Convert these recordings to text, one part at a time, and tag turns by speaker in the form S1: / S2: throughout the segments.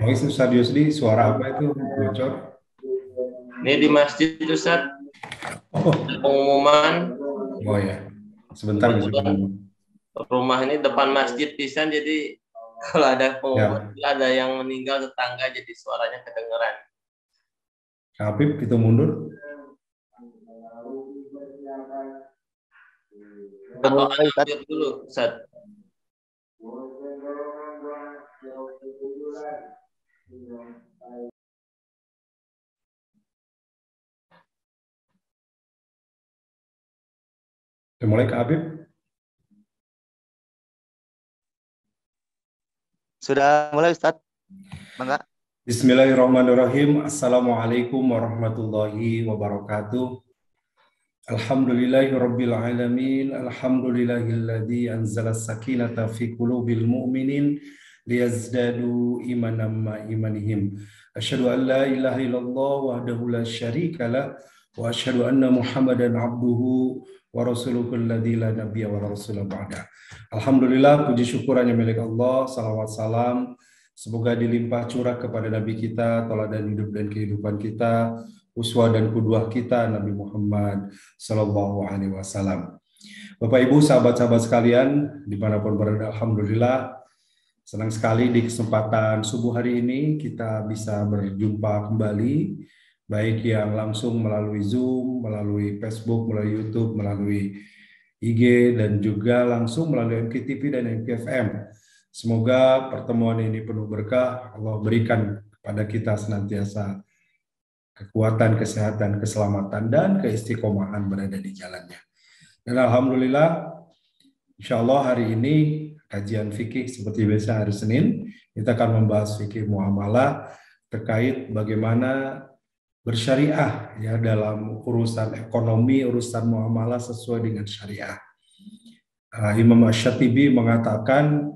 S1: Oh, itu Ustaz Yusli, suara apa itu bocor?
S2: Ini di masjid Ustaz,
S1: Oh,
S2: pengumuman
S1: oh ya, sebentar bisa ngomong.
S2: rumah ini depan masjid pisan, jadi kalau ada pengumuman
S1: Ya,
S2: ada yang meninggal tetangga, jadi suaranya kedengeran.
S1: Habib itu mundur.
S2: Atau akhir dulu Ustaz.
S1: Mulai ke Habib.
S3: Sudah mulai Ustaz? Bangga.
S1: Bismillahirrahmanirrahim. Assalamualaikum warahmatullahi wabarakatuh. Alhamdulillahirabbil alamin. Alhamdulillahilladzi anzala sakinata fi qulubil mu'minin liyazdadu imanan ma imanihim. Asyhadu an la ilaha illallah wahdahu la syarikalah wa asyhadu anna Muhammadan abduhu wa rasuluhu alladzi la nabiyya wa la rasula ba'da. Alhamdulillah, puji syukur hanya milik Allah. Salawat salam semoga dilimpah curah kepada Nabi kita, teladan hidup dan kehidupan kita, uswah dan qudwah kita Nabi Muhammad Sallallahu Alaihi Wasallam. Bapak Ibu, sahabat-sahabat sekalian, dimanapun berada, alhamdulillah senang sekali di kesempatan subuh hari ini kita bisa berjumpa kembali, baik yang langsung melalui Zoom, melalui Facebook, melalui YouTube, melalui IG, dan juga langsung melalui MKTV dan MKFM. Semoga pertemuan ini penuh berkah. Allah berikan kepada kita senantiasa kekuatan, kesehatan, keselamatan, dan keistiqomahan berada di jalannya. Dan alhamdulillah, insya Allah hari ini kajian fikih seperti biasa hari Senin, kita akan membahas fikih muamalah terkait bagaimana bersyariah ya dalam urusan ekonomi, urusan muamalah sesuai dengan syariah. Imam Asy-Syatibi mengatakan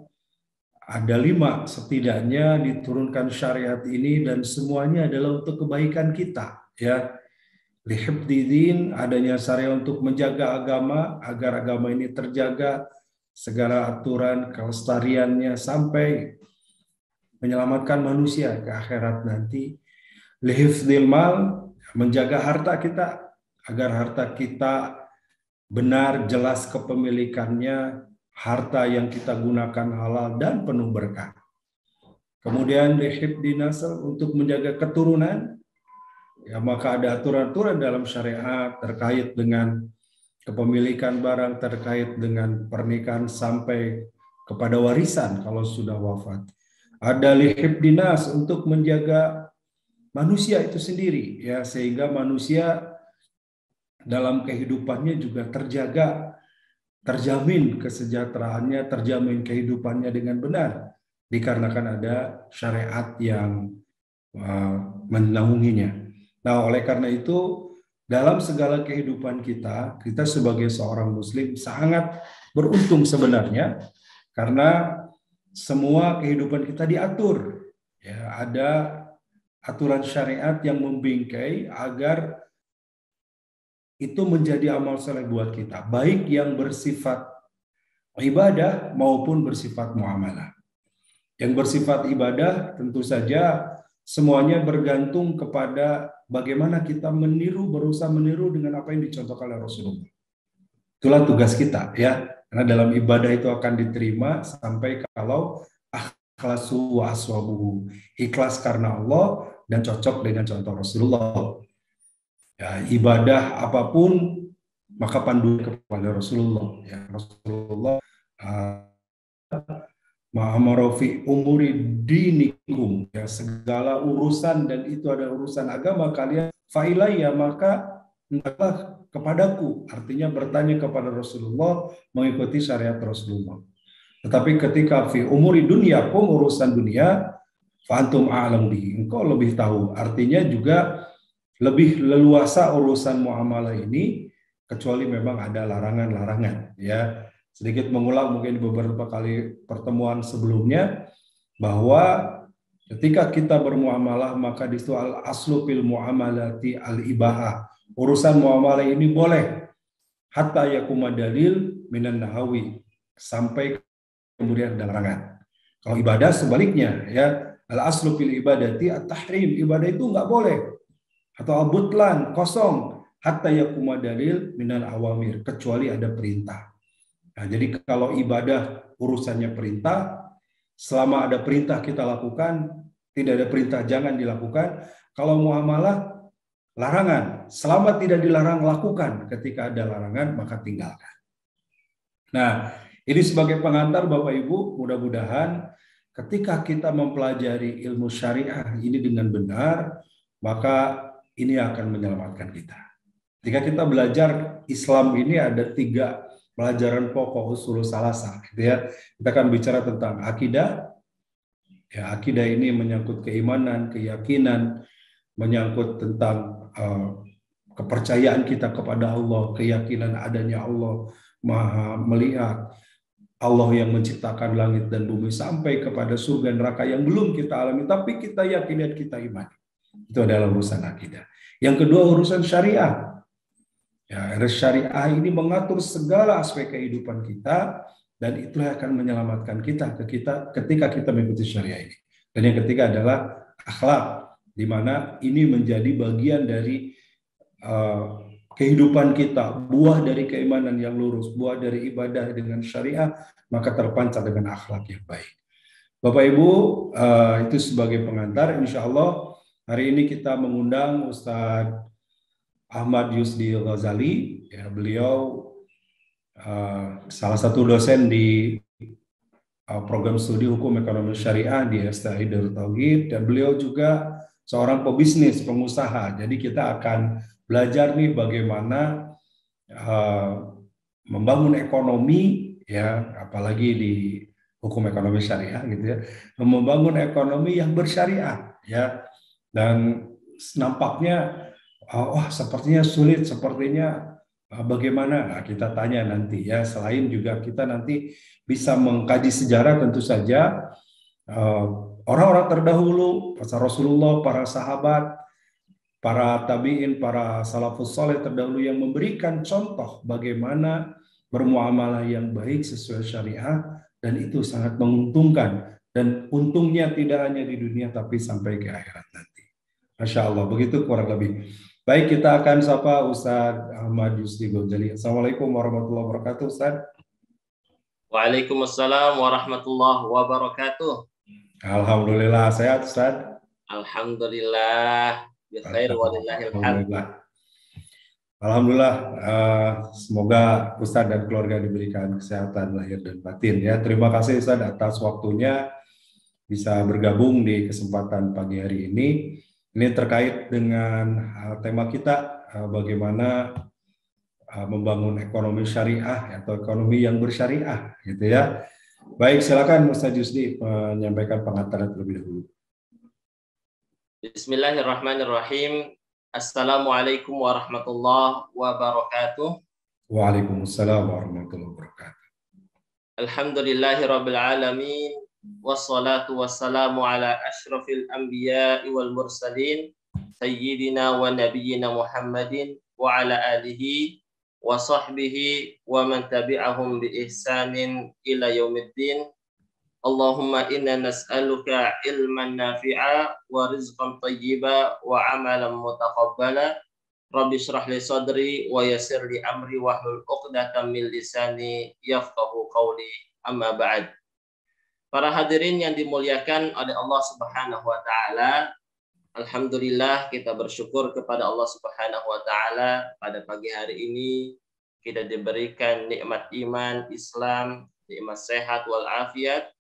S1: ada 5 setidaknya diturunkan syariat ini dan semuanya adalah untuk kebaikan kita ya. Lihibdidin, adanya syariat untuk menjaga agama agar agama ini terjaga segala aturan kelestariannya sampai menyelamatkan manusia ke akhirat nanti. Lihifdil mal, menjaga harta kita agar harta kita benar jelas kepemilikannya, harta yang kita gunakan halal dan penuh berkah. Kemudian lihifdin nasl, untuk menjaga keturunan. Ya, maka ada aturan-aturan dalam syariat terkait dengan kepemilikan barang, terkait dengan pernikahan sampai kepada warisan kalau sudah wafat. Ada lihibdinas, untuk menjaga manusia itu sendiri ya, sehingga manusia dalam kehidupannya juga terjaga, terjamin kesejahteraannya, terjamin kehidupannya dengan benar dikarenakan ada syariat yang menaunginya. Nah, oleh karena itu, dalam segala kehidupan kita, kita sebagai seorang muslim sangat beruntung sebenarnya, karena semua kehidupan kita diatur. Ya, ada aturan syariat yang membingkai agar itu menjadi amal soleh buat kita, baik yang bersifat ibadah maupun bersifat muamalah. Yang bersifat ibadah tentu saja semuanya bergantung kepada bagaimana kita berusaha meniru dengan apa yang dicontohkan oleh Rasulullah. Itulah tugas kita ya. Karena dalam ibadah itu akan diterima sampai kalau akhlasu wa aswabuhu, ikhlas karena Allah dan cocok dengan contoh Rasulullah. Ya, ibadah apapun maka panduan kepada Rasulullah. Ya, Rasulullah ma'amarofi umuri dinikum, ya, segala urusan dan itu ada urusan agama kalian, fa'ilayya, maka hendaklah kepadaku, artinya bertanya kepada Rasulullah, mengikuti syariat Rasulullah. Tetapi ketika fi umuri dunia, urusan dunia, fa'antum a'lam bihi, engkau lebih tahu, artinya juga lebih leluasa urusan muamalah ini, kecuali memang ada larangan-larangan ya. Sedikit mengulang mungkin beberapa kali pertemuan sebelumnya, bahwa ketika kita bermuamalah maka di situ al aslu fil muamalati al ibahah. Urusan muamalah ini boleh hatta yakuma dalil minan nahawi, sampai kemudian ada larangan. Kalau ibadah sebaliknya, ya, al-aslu fil ibadati at-tahrim. Ibadah itu nggak boleh, atau al-butlan, kosong, hatta yakuma dalil minal awamir, kecuali ada perintah. Nah, jadi kalau ibadah urusannya perintah, selama ada perintah kita lakukan, tidak ada perintah jangan dilakukan. Kalau muamalah, larangan. Selama tidak dilarang lakukan, ketika ada larangan maka tinggalkan. Nah, ini sebagai pengantar Bapak Ibu, mudah-mudahan ketika kita mempelajari ilmu syariah ini dengan benar, maka ini akan menyelamatkan kita. Jika kita belajar Islam ini ada 3 pelajaran pokok usul salasah, gitu ya. Kita akan bicara tentang akidah. Ya, akidah ini menyangkut keimanan, keyakinan, menyangkut tentang kepercayaan kita kepada Allah, keyakinan adanya Allah Maha melihat, Allah yang menciptakan langit dan bumi, sampai kepada surga neraka yang belum kita alami, tapi kita yakin dan kita imani. Itu adalah urusan akidah. Yang kedua, urusan syariah. Ya, syariah ini mengatur segala aspek kehidupan kita, dan itulah yang akan menyelamatkan kita ketika kita mengikuti syariah ini. Dan yang ketiga adalah akhlak, di mana ini menjadi bagian dari kehidupan kita, buah dari keimanan yang lurus, buah dari ibadah dengan syariah, maka terpancar dengan akhlak yang baik. Bapak Ibu, itu sebagai pengantar. Insya Allah hari ini kita mengundang Ustadz Ahmad Yusdi Ghazali, ya, beliau salah satu dosen di program studi hukum ekonomi syariah di STI Darut Tauhid, dan beliau juga seorang pebisnis, pengusaha. Jadi kita akan belajar nih bagaimana membangun ekonomi, ya, apalagi di hukum ekonomi syariah gitu ya, membangun ekonomi yang bersyariah, ya. Dan nampaknya wah sepertinya sulit, sepertinya bagaimana? Nah, kita tanya nanti ya. Selain juga kita nanti bisa mengkaji sejarah, tentu saja orang-orang terdahulu, para Rasulullah, para sahabat, para tabi'in, para salafus saleh terdahulu yang memberikan contoh bagaimana bermuamalah yang baik sesuai syariah, dan itu sangat menguntungkan, dan untungnya tidak hanya di dunia tapi sampai ke akhirat nanti. Masya Allah, begitu kurang lebih. Baik, kita akan sapa Ustadz Ahmad Yusdi Ghazali. Assalamualaikum warahmatullahi wabarakatuh, Ustadz.
S2: Waalaikumsalam warahmatullahi wabarakatuh.
S1: Alhamdulillah, sehat Ustadz.
S2: Alhamdulillah, bi khair walillahil hamd.
S1: Alhamdulillah, semoga Ustadz dan keluarga diberikan kesehatan lahir dan batin, ya. Terima kasih Ustadz atas waktunya bisa bergabung di kesempatan pagi hari ini. Ini terkait dengan tema kita, bagaimana membangun ekonomi syariah atau ekonomi yang bersyariah, gitu ya. Baik, silakan Ustaz Yusdi menyampaikan pengantaran terlebih dahulu.
S2: Bismillahirrahmanirrahim. Assalamualaikum warahmatullahi wabarakatuh.
S1: Waalaikumsalam warahmatullahi wabarakatuh.
S2: Alhamdulillahirabbil alamin. Wassalatu wassalamu ala asyrafil anbiya'i wal mursalin sayyidina wa nabiyyina Muhammadin wa ala alihi wa sahbihi wa man tabi'ahum bi ihsanin ila yaumiddin. Allahumma inna nas'aluka ilman nafi'a wa rizqan thayyiba wa amalan mutaqabbala. Rabbi shrah li sadri wa yassir li amri wahlul 'uqdatam min lisani yafqahu qawli. Amma ba'd. Para hadirin yang dimuliakan oleh Allah Subhanahu wa taala, alhamdulillah kita bersyukur kepada Allah Subhanahu wa taala pada pagi hari ini kita diberikan nikmat iman, Islam, nikmat sehat wal afiat,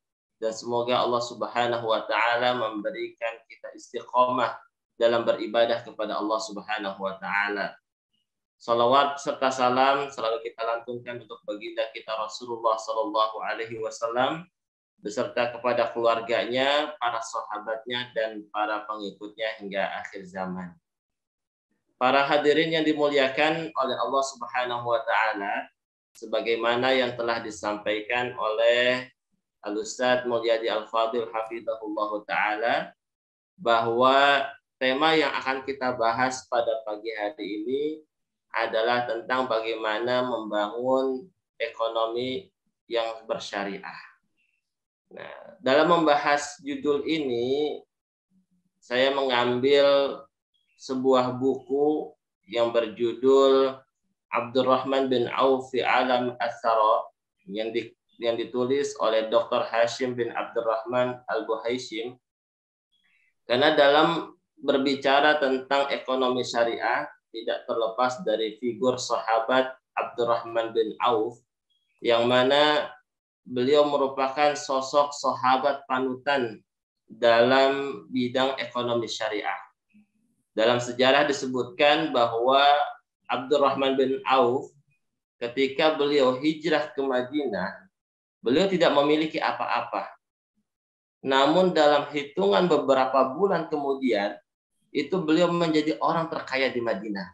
S2: dan semoga Allah Subhanahu wa taala memberikan kita istiqomah dalam beribadah kepada Allah Subhanahu wa taala. Salawat serta salam selalu kita lantunkan untuk baginda kita Rasulullah sallallahu alaihi wasallam beserta kepada keluarganya, para sahabatnya, dan para pengikutnya hingga akhir zaman. Para hadirin yang dimuliakan oleh Allah Subhanahu wa taala, sebagaimana yang telah disampaikan oleh Al-Ustadz Mulyadi Al-Fadil hafizahullah taala, bahwa tema yang akan kita bahas pada pagi hari ini adalah tentang bagaimana membangun ekonomi yang bersyariah. Nah, dalam membahas judul ini, saya mengambil sebuah buku yang berjudul Abdurrahman bin Auf fi Alam Athara yang ditulis oleh Dr. Hashim bin Abdurrahman Al-Buhaishim. Karena dalam berbicara tentang ekonomi syariah tidak terlepas dari figur sahabat Abdurrahman bin Auf, yang mana beliau merupakan sosok sahabat panutan dalam bidang ekonomi syariah. Dalam sejarah disebutkan bahwa Abdurrahman bin Auf ketika beliau hijrah ke Madinah, beliau tidak memiliki apa-apa. Namun dalam hitungan beberapa bulan kemudian, itu beliau menjadi orang terkaya di Madinah.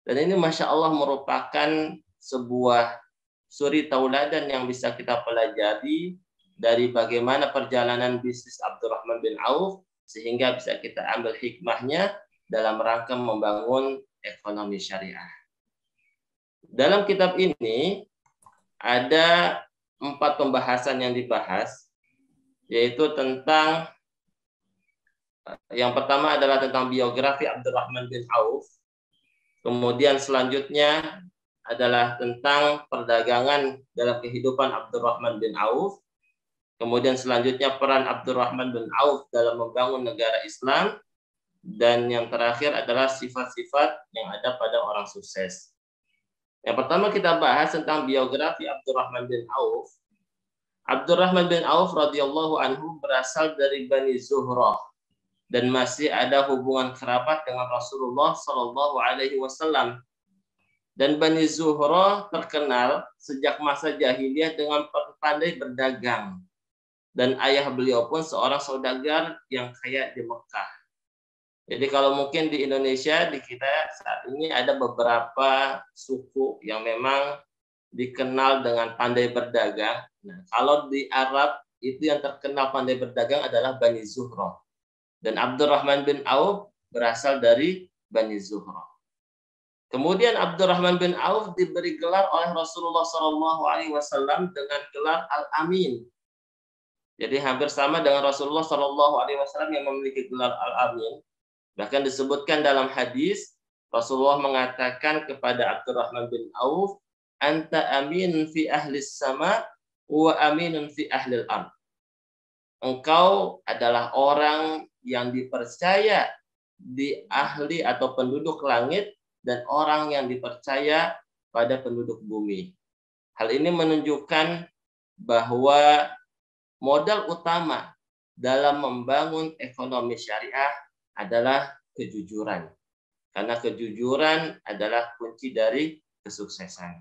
S2: Dan ini Masya Allah merupakan sebuah suri tauladan yang bisa kita pelajari dari bagaimana perjalanan bisnis Abdurrahman bin Auf, sehingga bisa kita ambil hikmahnya dalam rangka membangun ekonomi syariah. Dalam kitab ini ada 4 pembahasan yang dibahas, yaitu tentang yang pertama adalah tentang biografi Abdurrahman bin Auf. Kemudian selanjutnya adalah tentang perdagangan dalam kehidupan Abdurrahman bin Auf. Kemudian selanjutnya peran Abdurrahman bin Auf dalam membangun negara Islam. Dan yang terakhir adalah sifat-sifat yang ada pada orang sukses. Yang pertama kita bahas tentang biografi Abdurrahman bin Auf. Abdurrahman bin Auf radhiyallahu anhu berasal dari Bani Zuhrah dan masih ada hubungan kerabat dengan Rasulullah Shallallahu Alaihi Wasallam. Dan Bani Zuhrah terkenal sejak masa jahiliyah dengan pandai berdagang. Dan ayah beliau pun seorang saudagar yang kaya di Mekah. Jadi kalau mungkin di Indonesia, di kita saat ini ada beberapa suku yang memang dikenal dengan pandai berdagang. Nah, kalau di Arab itu yang terkenal pandai berdagang adalah Bani Zuhrah. Dan Abdurrahman bin Auf berasal dari Bani Zuhrah. Kemudian Abdurrahman bin Auf diberi gelar oleh Rasulullah SAW dengan gelar Al-Amin. Jadi hampir sama dengan Rasulullah SAW yang memiliki gelar Al-Amin. Bahkan disebutkan dalam hadis, Rasulullah mengatakan kepada Abdurrahman bin Auf, "Anta aminun fi ahli sama wa aminun fi ahli al-ard." Engkau adalah orang yang dipercaya di ahli atau penduduk langit dan orang yang dipercaya pada penduduk bumi. Hal ini menunjukkan bahwa modal utama dalam membangun ekonomi syariah adalah kejujuran. Karena kejujuran adalah kunci dari kesuksesan.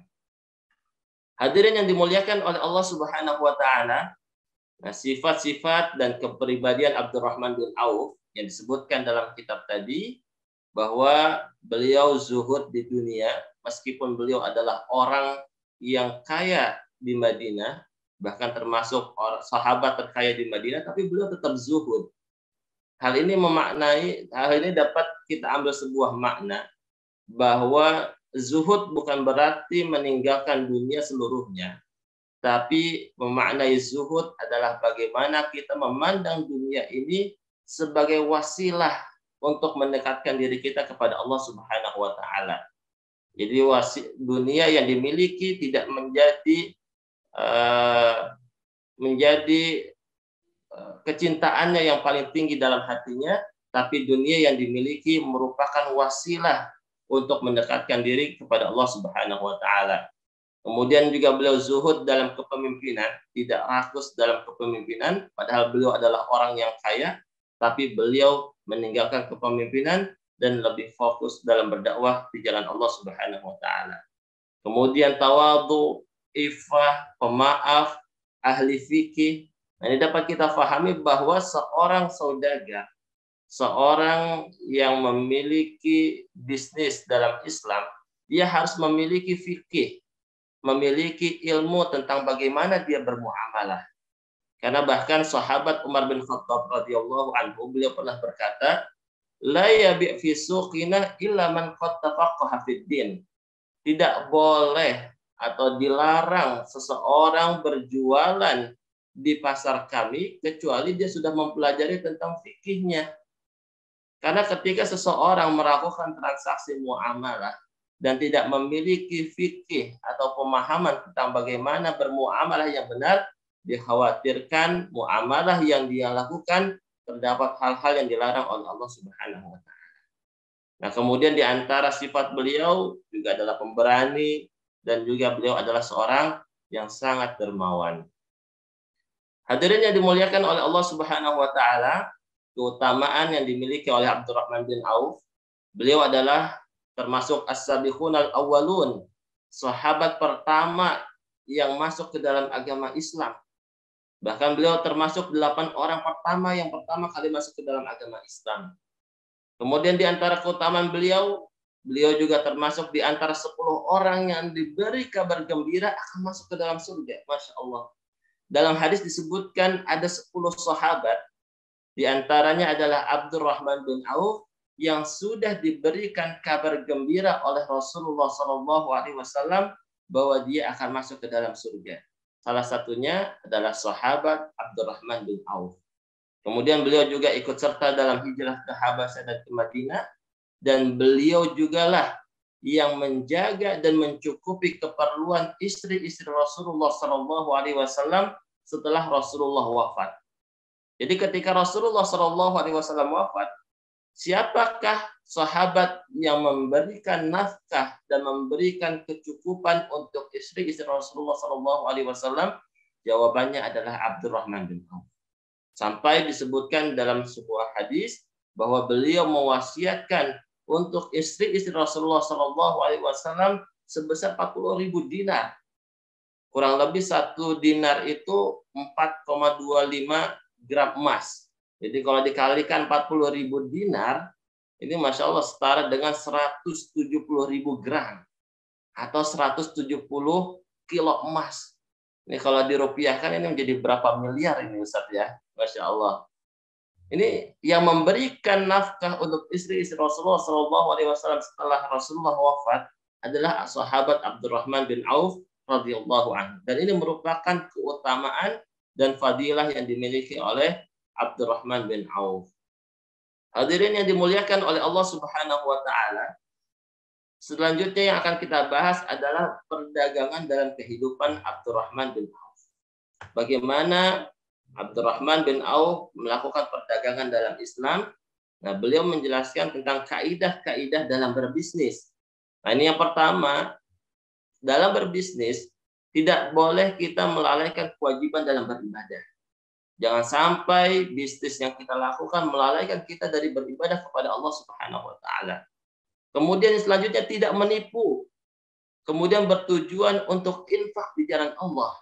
S2: Hadirin yang dimuliakan oleh Allah Subhanahu wa taala, nah, sifat-sifat dan kepribadian Abdurrahman bin Auf yang disebutkan dalam kitab tadi, bahwa beliau zuhud di dunia meskipun beliau adalah orang yang kaya di Madinah, bahkan termasuk sahabat terkaya di Madinah, tapi beliau tetap zuhud. Hal ini dapat kita ambil sebuah makna bahwa zuhud bukan berarti meninggalkan dunia seluruhnya, tapi memaknai zuhud adalah bagaimana kita memandang dunia ini sebagai wasilah untuk mendekatkan diri kita kepada Allah Subhanahu wa taala. Jadi dunia yang dimiliki tidak menjadi kecintaannya yang paling tinggi dalam hatinya, tapi dunia yang dimiliki merupakan wasilah untuk mendekatkan diri kepada Allah Subhanahu wa taala. Kemudian juga beliau zuhud dalam kepemimpinan, tidak rakus dalam kepemimpinan, padahal beliau adalah orang yang kaya, tapi beliau meninggalkan kepemimpinan dan lebih fokus dalam berdakwah di jalan Allah Subhanahu wa taala. Kemudian tawadhu, iffah, pemaaf, ahli fikih. Nah, ini dapat kita pahami bahwa seorang saudagar, seorang yang memiliki bisnis dalam Islam, dia harus memiliki fikih, memiliki ilmu tentang bagaimana dia bermuamalah. Karena bahkan sahabat Umar bin Khattab radhiyallahu anhu, beliau pernah berkata, "La yabi' fi suqina illa man qad tafaqaha fid din." Tidak boleh atau dilarang seseorang berjualan di pasar kami kecuali dia sudah mempelajari tentang fikihnya. Karena ketika seseorang melakukan transaksi muamalah dan tidak memiliki fikih atau pemahaman tentang bagaimana bermuamalah yang benar, dikhawatirkan muamalah yang dia lakukan terdapat hal-hal yang dilarang oleh Allah Subhanahu wa taala. Nah, kemudian di antara sifat beliau juga adalah pemberani dan juga beliau adalah seorang yang sangat dermawan. Hadirin yang dimuliakan oleh Allah Subhanahu wa taala, keutamaan yang dimiliki oleh Abdurrahman bin Auf, beliau adalah termasuk as-sabiqunal awwalun, sahabat pertama yang masuk ke dalam agama Islam. Bahkan beliau termasuk 8 orang pertama yang pertama kali masuk ke dalam agama Islam. Kemudian di antara keutamaan beliau juga termasuk di antara 10 orang yang diberi kabar gembira akan masuk ke dalam surga. Masya Allah. Dalam hadis disebutkan ada 10 sahabat, di antaranya adalah Abdurrahman bin Auf yang sudah diberikan kabar gembira oleh Rasulullah SAW bahwa dia akan masuk ke dalam surga. Salah satunya adalah sahabat Abdurrahman bin Auf. Kemudian beliau juga ikut serta dalam hijrah ke Habasyah dan ke Madinah, dan beliau jugalah yang menjaga dan mencukupi keperluan istri-istri Rasulullah SAW setelah Rasulullah wafat. Jadi ketika Rasulullah SAW wafat, siapakah sahabat yang memberikan nafkah dan memberikan kecukupan untuk istri-istri Rasulullah SAW? Jawabannya adalah Abdurrahman bin Auf. Sampai disebutkan dalam sebuah hadis bahwa beliau mewasiatkan untuk istri-istri Rasulullah SAW sebesar 40.000 dinar. Kurang lebih 1 dinar itu 4,25 gram emas. Jadi kalau dikalikan 40.000 dinar, ini Masya Allah setara dengan 170.000 gram atau 170 kilo emas. Ini kalau dirupiahkan ini menjadi berapa miliar ini Ustaz ya. Masya Allah. Ini yang memberikan nafkah untuk istri-istri Rasulullah SAW setelah Rasulullah wafat adalah sahabat Abdurrahman bin Auf radhiyallahu anhu. Dan ini merupakan keutamaan dan fadilah yang dimiliki oleh Abdurrahman bin Auf. Hadirin yang dimuliakan oleh Allah Subhanahu wa taala, selanjutnya yang akan kita bahas adalah perdagangan dalam kehidupan Abdurrahman bin Auf. Bagaimana Abdurrahman bin Auf melakukan perdagangan dalam Islam. Nah, beliau menjelaskan tentang kaidah-kaidah dalam berbisnis. Nah, ini yang pertama, dalam berbisnis tidak boleh kita melalaikan kewajiban dalam beribadah. Jangan sampai bisnis yang kita lakukan melalaikan kita dari beribadah kepada Allah Subhanahu wa taala. Kemudian selanjutnya tidak menipu. Kemudian bertujuan untuk infak di jalan Allah.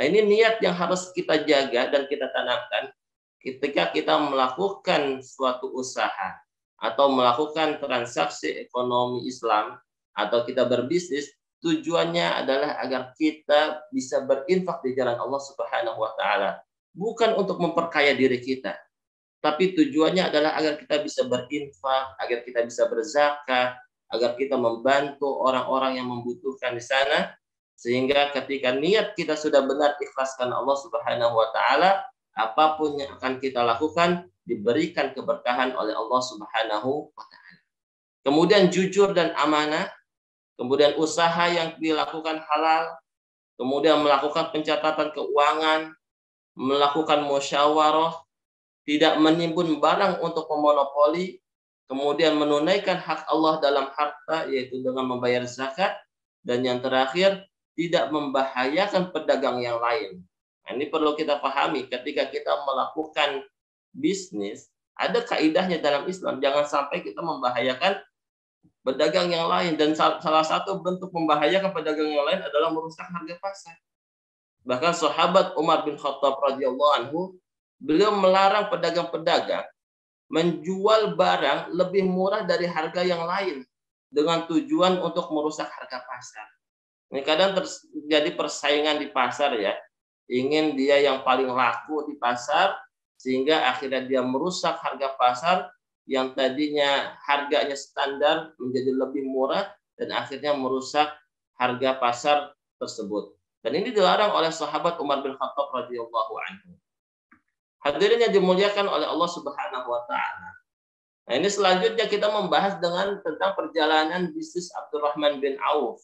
S2: Nah, ini niat yang harus kita jaga dan kita tanamkan ketika kita melakukan suatu usaha atau melakukan transaksi ekonomi Islam atau kita berbisnis, tujuannya adalah agar kita bisa berinfak di jalan Allah Subhanahu wa taala. Bukan untuk memperkaya diri kita, tapi tujuannya adalah agar kita bisa berinfak, agar kita bisa berzakat, agar kita membantu orang-orang yang membutuhkan di sana. Sehingga ketika niat kita sudah benar ikhlaskan Allah Subhanahu wa taala, apapun yang akan kita lakukan diberikan keberkahan oleh Allah Subhanahu wa taala. Kemudian jujur dan amanah, kemudian usaha yang dilakukan halal, kemudian melakukan pencatatan keuangan, melakukan musyawarah, tidak menimbun barang untuk memonopoli, kemudian menunaikan hak Allah dalam harta yaitu dengan membayar zakat, dan yang terakhir tidak membahayakan pedagang yang lain. Nah, ini perlu kita pahami ketika kita melakukan bisnis, ada kaidahnya dalam Islam. Jangan sampai kita membahayakan pedagang yang lain. Dan salah satu bentuk membahayakan pedagang yang lain adalah merusak harga pasar. Bahkan sahabat Umar bin Khattab radhiyallahu anhu, beliau melarang pedagang-pedagang menjual barang lebih murah dari harga yang lain dengan tujuan untuk merusak harga pasar. Ini kadang terjadi persaingan di pasar ya. Ingin dia yang paling laku di pasar sehingga akhirnya dia merusak harga pasar yang tadinya harganya standar menjadi lebih murah dan akhirnya merusak harga pasar tersebut. Dan ini dilarang oleh sahabat Umar bin Khattab radhiyallahu anhu. Hadirin yang dimuliakan oleh Allah Subhanahu wa taala. Nah, ini selanjutnya kita membahas tentang perjalanan bisnis Abdurrahman bin Auf.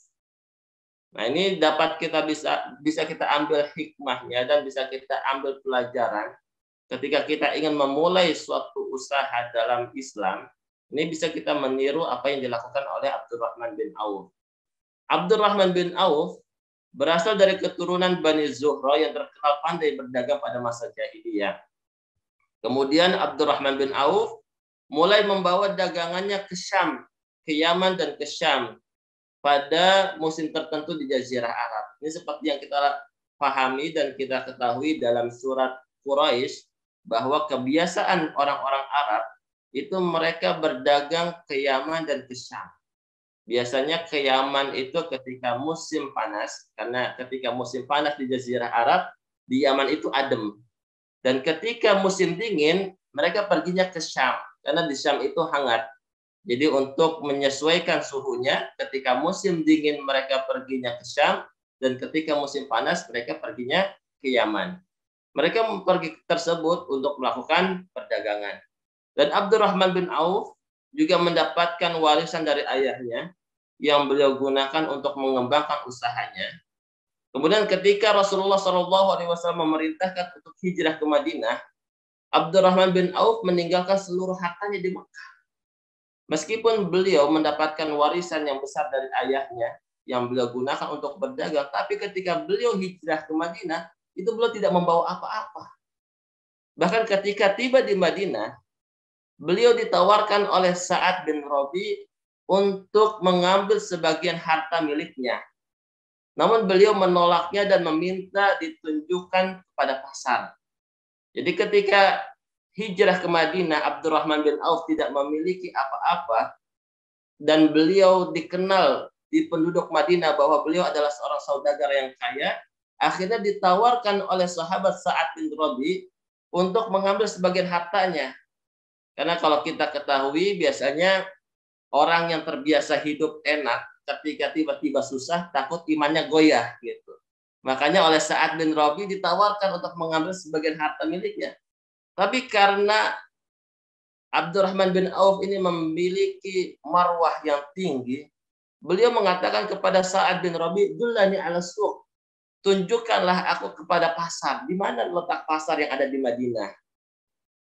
S2: Nah, ini dapat kita bisa kita ambil hikmahnya dan bisa kita ambil pelajaran ketika kita ingin memulai suatu usaha dalam Islam. Ini bisa kita meniru apa yang dilakukan oleh Abdurrahman bin Auf. Abdurrahman bin Auf berasal dari keturunan Bani Zuhra yang terkenal pandai berdagang pada masa jahiliyah. Kemudian Abdurrahman bin Auf mulai membawa dagangannya ke Syam, ke Yaman dan ke Syam pada musim tertentu di Jazirah Arab. Ini seperti yang kita pahami dan kita ketahui dalam surat Quraisy bahwa kebiasaan orang-orang Arab itu mereka berdagang ke Yaman dan ke Syam. Biasanya ke Yaman itu ketika musim panas, karena ketika musim panas di Jazirah Arab, di Yaman itu adem. Dan ketika musim dingin, mereka perginya ke Syam, karena di Syam itu hangat. Jadi untuk menyesuaikan suhunya, ketika musim dingin mereka perginya ke Syam, dan ketika musim panas mereka perginya ke Yaman. Mereka pergi tersebut untuk melakukan perdagangan. Dan Abdurrahman bin Auf juga mendapatkan warisan dari ayahnya yang beliau gunakan untuk mengembangkan usahanya. Kemudian ketika Rasulullah SAW memerintahkan untuk hijrah ke Madinah, Abdurrahman bin Auf meninggalkan seluruh hartanya di Mekah. Meskipun beliau mendapatkan warisan yang besar dari ayahnya yang beliau gunakan untuk berdagang, tapi ketika beliau hijrah ke Madinah, itu beliau tidak membawa apa-apa. Bahkan ketika tiba di Madinah, beliau ditawarkan oleh Sa'ad bin Rabi untuk mengambil sebagian harta miliknya. Namun beliau menolaknya dan meminta ditunjukkan kepada pasar. Jadi ketika hijrah ke Madinah, Abdurrahman bin Auf tidak memiliki apa-apa dan beliau dikenal di penduduk Madinah bahwa beliau adalah seorang saudagar yang kaya, akhirnya ditawarkan oleh sahabat Sa'ad bin Rabi untuk mengambil sebagian hartanya. Karena kalau kita ketahui biasanya orang yang terbiasa hidup enak ketika tiba-tiba susah takut imannya goyah gitu. Makanya oleh Sa'ad bin Rabi ditawarkan untuk mengambil sebagian harta miliknya. Tapi karena Abdurrahman bin Auf ini memiliki marwah yang tinggi, beliau mengatakan kepada Sa'ad bin Rabi, "Dullani ala suq." Tunjukkanlah aku kepada pasar. Di mana letak pasar yang ada di Madinah?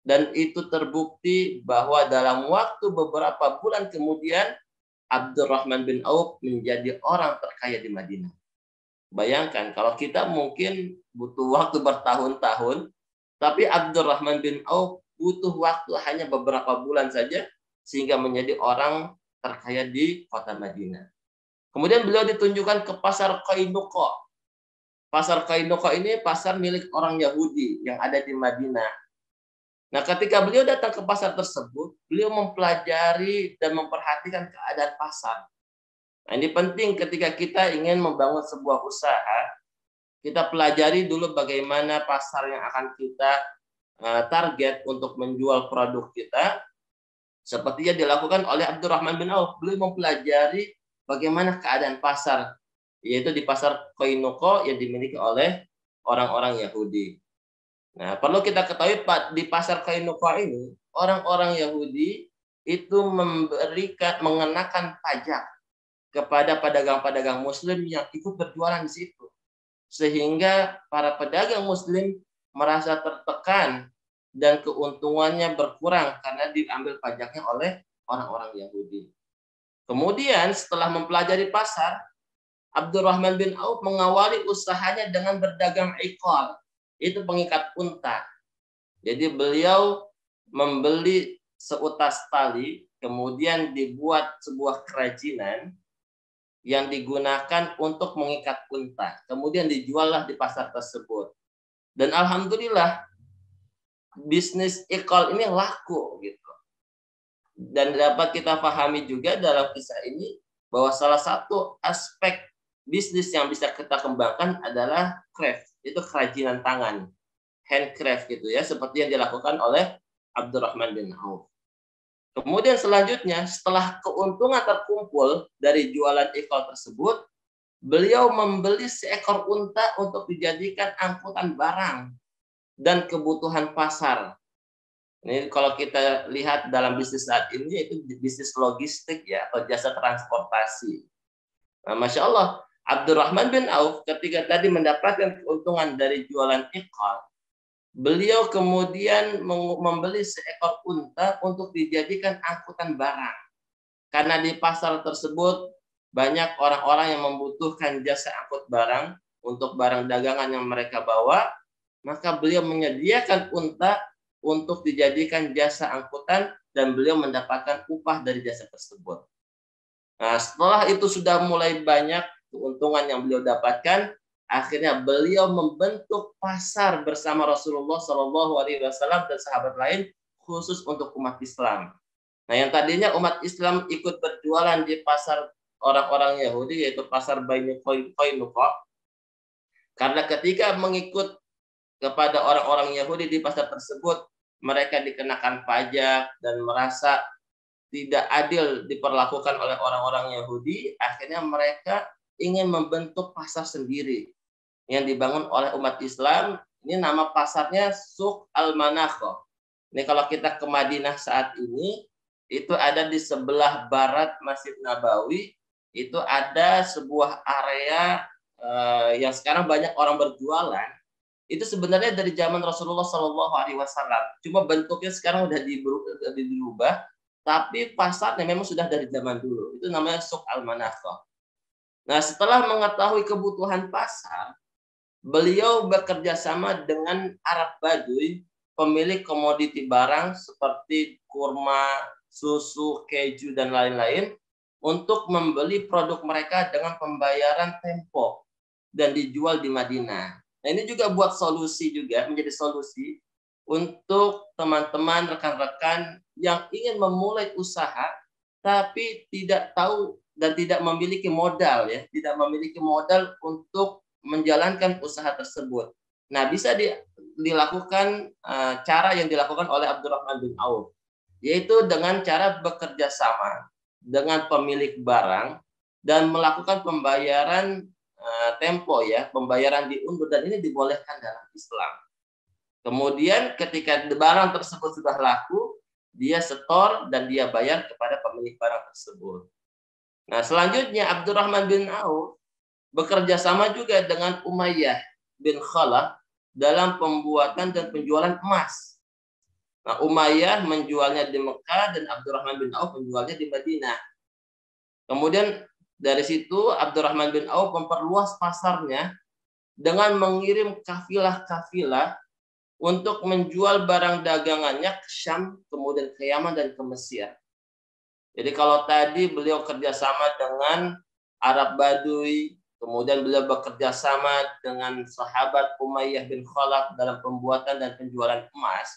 S2: Dan itu terbukti bahwa dalam waktu beberapa bulan kemudian Abdurrahman bin Auf menjadi orang terkaya di Madinah. Bayangkan kalau kita mungkin butuh waktu bertahun-tahun, tapi Abdurrahman bin Auf butuh waktu hanya beberapa bulan saja sehingga menjadi orang terkaya di kota Madinah. Kemudian beliau ditunjukkan ke pasar Qainuqa. Pasar Qainuqa ini pasar milik orang Yahudi yang ada di Madinah. Nah, ketika beliau datang ke pasar tersebut, beliau mempelajari dan memperhatikan keadaan pasar. Nah, ini penting ketika kita ingin membangun sebuah usaha, kita pelajari dulu bagaimana pasar yang akan kita target untuk menjual produk kita. Seperti yang dilakukan oleh Abdurrahman bin Auf, beliau mempelajari bagaimana keadaan pasar, yaitu di pasar Qainuqa yang dimiliki oleh orang-orang Yahudi. Nah, perlu kita ketahui di pasar Qainuqa ini, orang-orang Yahudi itu mengenakan pajak kepada pedagang-pedagang Muslim yang ikut berjualan di situ. Sehingga para pedagang Muslim merasa tertekan dan keuntungannya berkurang karena diambil pajaknya oleh orang-orang Yahudi. Kemudian setelah mempelajari pasar, Abdurrahman bin Auf mengawali usahanya dengan berdagang iqal. Itu pengikat unta. Jadi beliau membeli seutas tali, kemudian dibuat sebuah kerajinan yang digunakan untuk mengikat unta. Kemudian dijuallah di pasar tersebut. Dan alhamdulillah bisnis iqal ini laku gitu. Dan dapat kita pahami juga dalam kisah ini bahwa salah satu aspek bisnis yang bisa kita kembangkan adalah craft. Itu kerajinan tangan, handcraft gitu ya, seperti yang dilakukan oleh Abdurrahman bin Auf. Kemudian selanjutnya setelah keuntungan terkumpul dari jualan iqal tersebut, beliau membeli seekor unta untuk dijadikan angkutan barang dan kebutuhan pasar. Ini kalau kita lihat dalam bisnis saat ini, itu bisnis logistik ya, atau jasa transportasi. Nah, Masya Allah, Abdurrahman bin Auf ketika tadi mendapatkan keuntungan dari jualan iqal, beliau kemudian membeli seekor unta untuk dijadikan angkutan barang. Karena di pasar tersebut banyak orang-orang yang membutuhkan jasa angkut barang untuk barang dagangan yang mereka bawa, maka beliau menyediakan unta untuk dijadikan jasa angkutan dan beliau mendapatkan upah dari jasa tersebut. Nah, setelah itu sudah mulai banyak keuntungan yang beliau dapatkan, akhirnya beliau membentuk pasar bersama Rasulullah SAW dan sahabat lain khusus untuk umat Islam. Nah, yang tadinya umat Islam ikut berjualan di pasar orang-orang Yahudi, yaitu pasar Bani Qainuqa, karena ketika mengikut kepada orang-orang Yahudi di pasar tersebut, mereka dikenakan pajak dan merasa tidak adil diperlakukan oleh orang-orang Yahudi. Akhirnya mereka ingin membentuk pasar sendiri yang dibangun oleh umat Islam. Ini nama pasarnya Suq Al-Manakho. Ini kalau kita ke Madinah saat ini, itu ada di sebelah barat Masjid Nabawi. Itu ada sebuah area yang sekarang banyak orang berjualan. Itu sebenarnya dari zaman Rasulullah SAW. Cuma bentuknya sekarang udah dirubah, tapi pasarnya memang sudah dari zaman dulu. Itu namanya Suq Al-Manakho. Nah, setelah mengetahui kebutuhan pasar, beliau bekerja sama dengan Arab Baduy, pemilik komoditi barang seperti kurma, susu, keju, dan lain-lain, untuk membeli produk mereka dengan pembayaran tempo dan dijual di Madinah. Nah, ini juga buat solusi juga, menjadi solusi untuk teman-teman, rekan-rekan yang ingin memulai usaha, tapi tidak tahu dan tidak memiliki modal, ya, tidak memiliki modal untuk menjalankan usaha tersebut. Nah, bisa dilakukan cara yang dilakukan oleh Abdurrahman bin Auf, yaitu dengan cara bekerja sama dengan pemilik barang dan melakukan pembayaran tempo, ya, pembayaran diundur, dan ini dibolehkan dalam Islam. Kemudian ketika barang tersebut sudah laku, dia setor dan dia bayar kepada pemilik barang tersebut. Nah, selanjutnya Abdurrahman bin Auf bekerja sama juga dengan Umayyah bin Khalaf dalam pembuatan dan penjualan emas. Nah, Umayyah menjualnya di Mekah dan Abdurrahman bin Auf menjualnya di Madinah. Kemudian dari situ Abdurrahman bin Auf memperluas pasarnya dengan mengirim kafilah-kafilah untuk menjual barang dagangannya ke Syam, kemudian ke Yaman dan ke Mesir. Jadi kalau tadi beliau kerjasama dengan Arab Baduy, kemudian beliau bekerja sama dengan sahabat Umayyah bin Khalaf dalam pembuatan dan penjualan emas.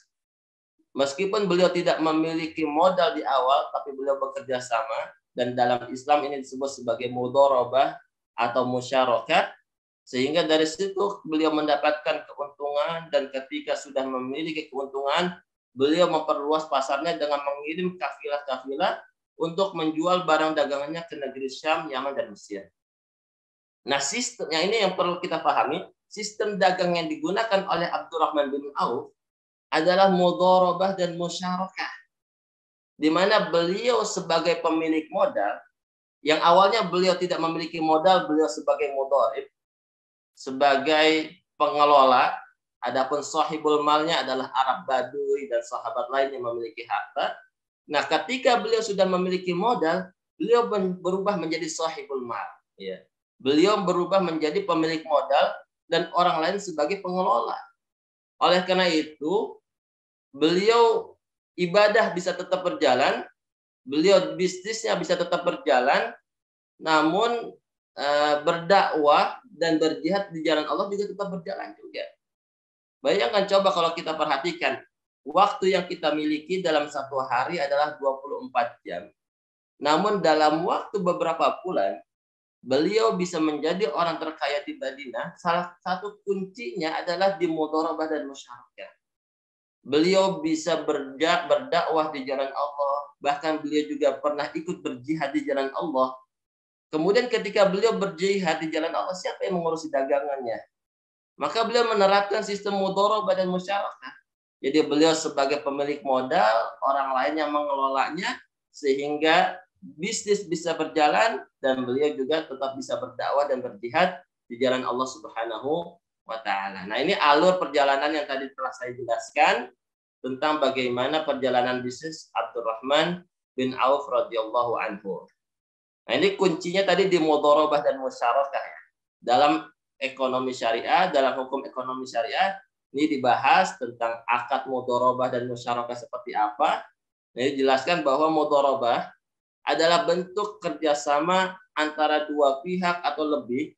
S2: Meskipun beliau tidak memiliki modal di awal, tapi beliau bekerja sama, dan dalam Islam ini disebut sebagai mudharabah atau musyarakah, sehingga dari situ beliau mendapatkan keuntungan, dan ketika sudah memiliki keuntungan, beliau memperluas pasarnya dengan mengirim kafilah-kafilah untuk menjual barang dagangannya ke negeri Syam, Yaman, dan Mesir. Nah, sistemnya ini yang perlu kita pahami. Sistem dagang yang digunakan oleh Abdurrahman bin Auf adalah mudharabah dan musyarakah, di mana beliau sebagai pemilik modal, yang awalnya beliau tidak memiliki modal, beliau sebagai mudharib, sebagai pengelola. Adapun sahibul malnya adalah Arab Baduy dan sahabat lain yang memiliki harta. Nah, ketika beliau sudah memiliki modal, beliau berubah menjadi sahibul mal. Ya. Beliau berubah menjadi pemilik modal dan orang lain sebagai pengelola. Oleh karena itu, beliau ibadah bisa tetap berjalan, beliau bisnisnya bisa tetap berjalan, namun berdakwah dan berjihad di jalan Allah juga tetap berjalan juga. Bayangkan coba kalau kita perhatikan, waktu yang kita miliki dalam satu hari adalah 24 jam. Namun dalam waktu beberapa bulan, beliau bisa menjadi orang terkaya di Madinah. Salah satu kuncinya adalah di mudharabah dan musyarakah. Beliau bisa berdakwah di jalan Allah. Bahkan beliau juga pernah ikut berjihad di jalan Allah. Kemudian ketika beliau berjihad di jalan Allah, siapa yang mengurusi dagangannya? Maka beliau menerapkan sistem mudharabah dan musyarakah. Jadi beliau sebagai pemilik modal, orang lain yang mengelolanya, sehingga bisnis bisa berjalan dan beliau juga tetap bisa berdakwah dan berjihad di jalan Allah Subhanahu wa taala. Nah, ini alur perjalanan yang tadi telah saya jelaskan tentang bagaimana perjalanan bisnis Abdurrahman bin Auf radhiyallahu anhu. Nah, ini kuncinya tadi di mudharabah dan musyarakah ya. Dalam ekonomi syariah, dalam hukum ekonomi syariah ini dibahas tentang akad mudharabah dan musyarakah seperti apa. Ini dijelaskan bahwa mudharabah adalah bentuk kerjasama antara dua pihak atau lebih,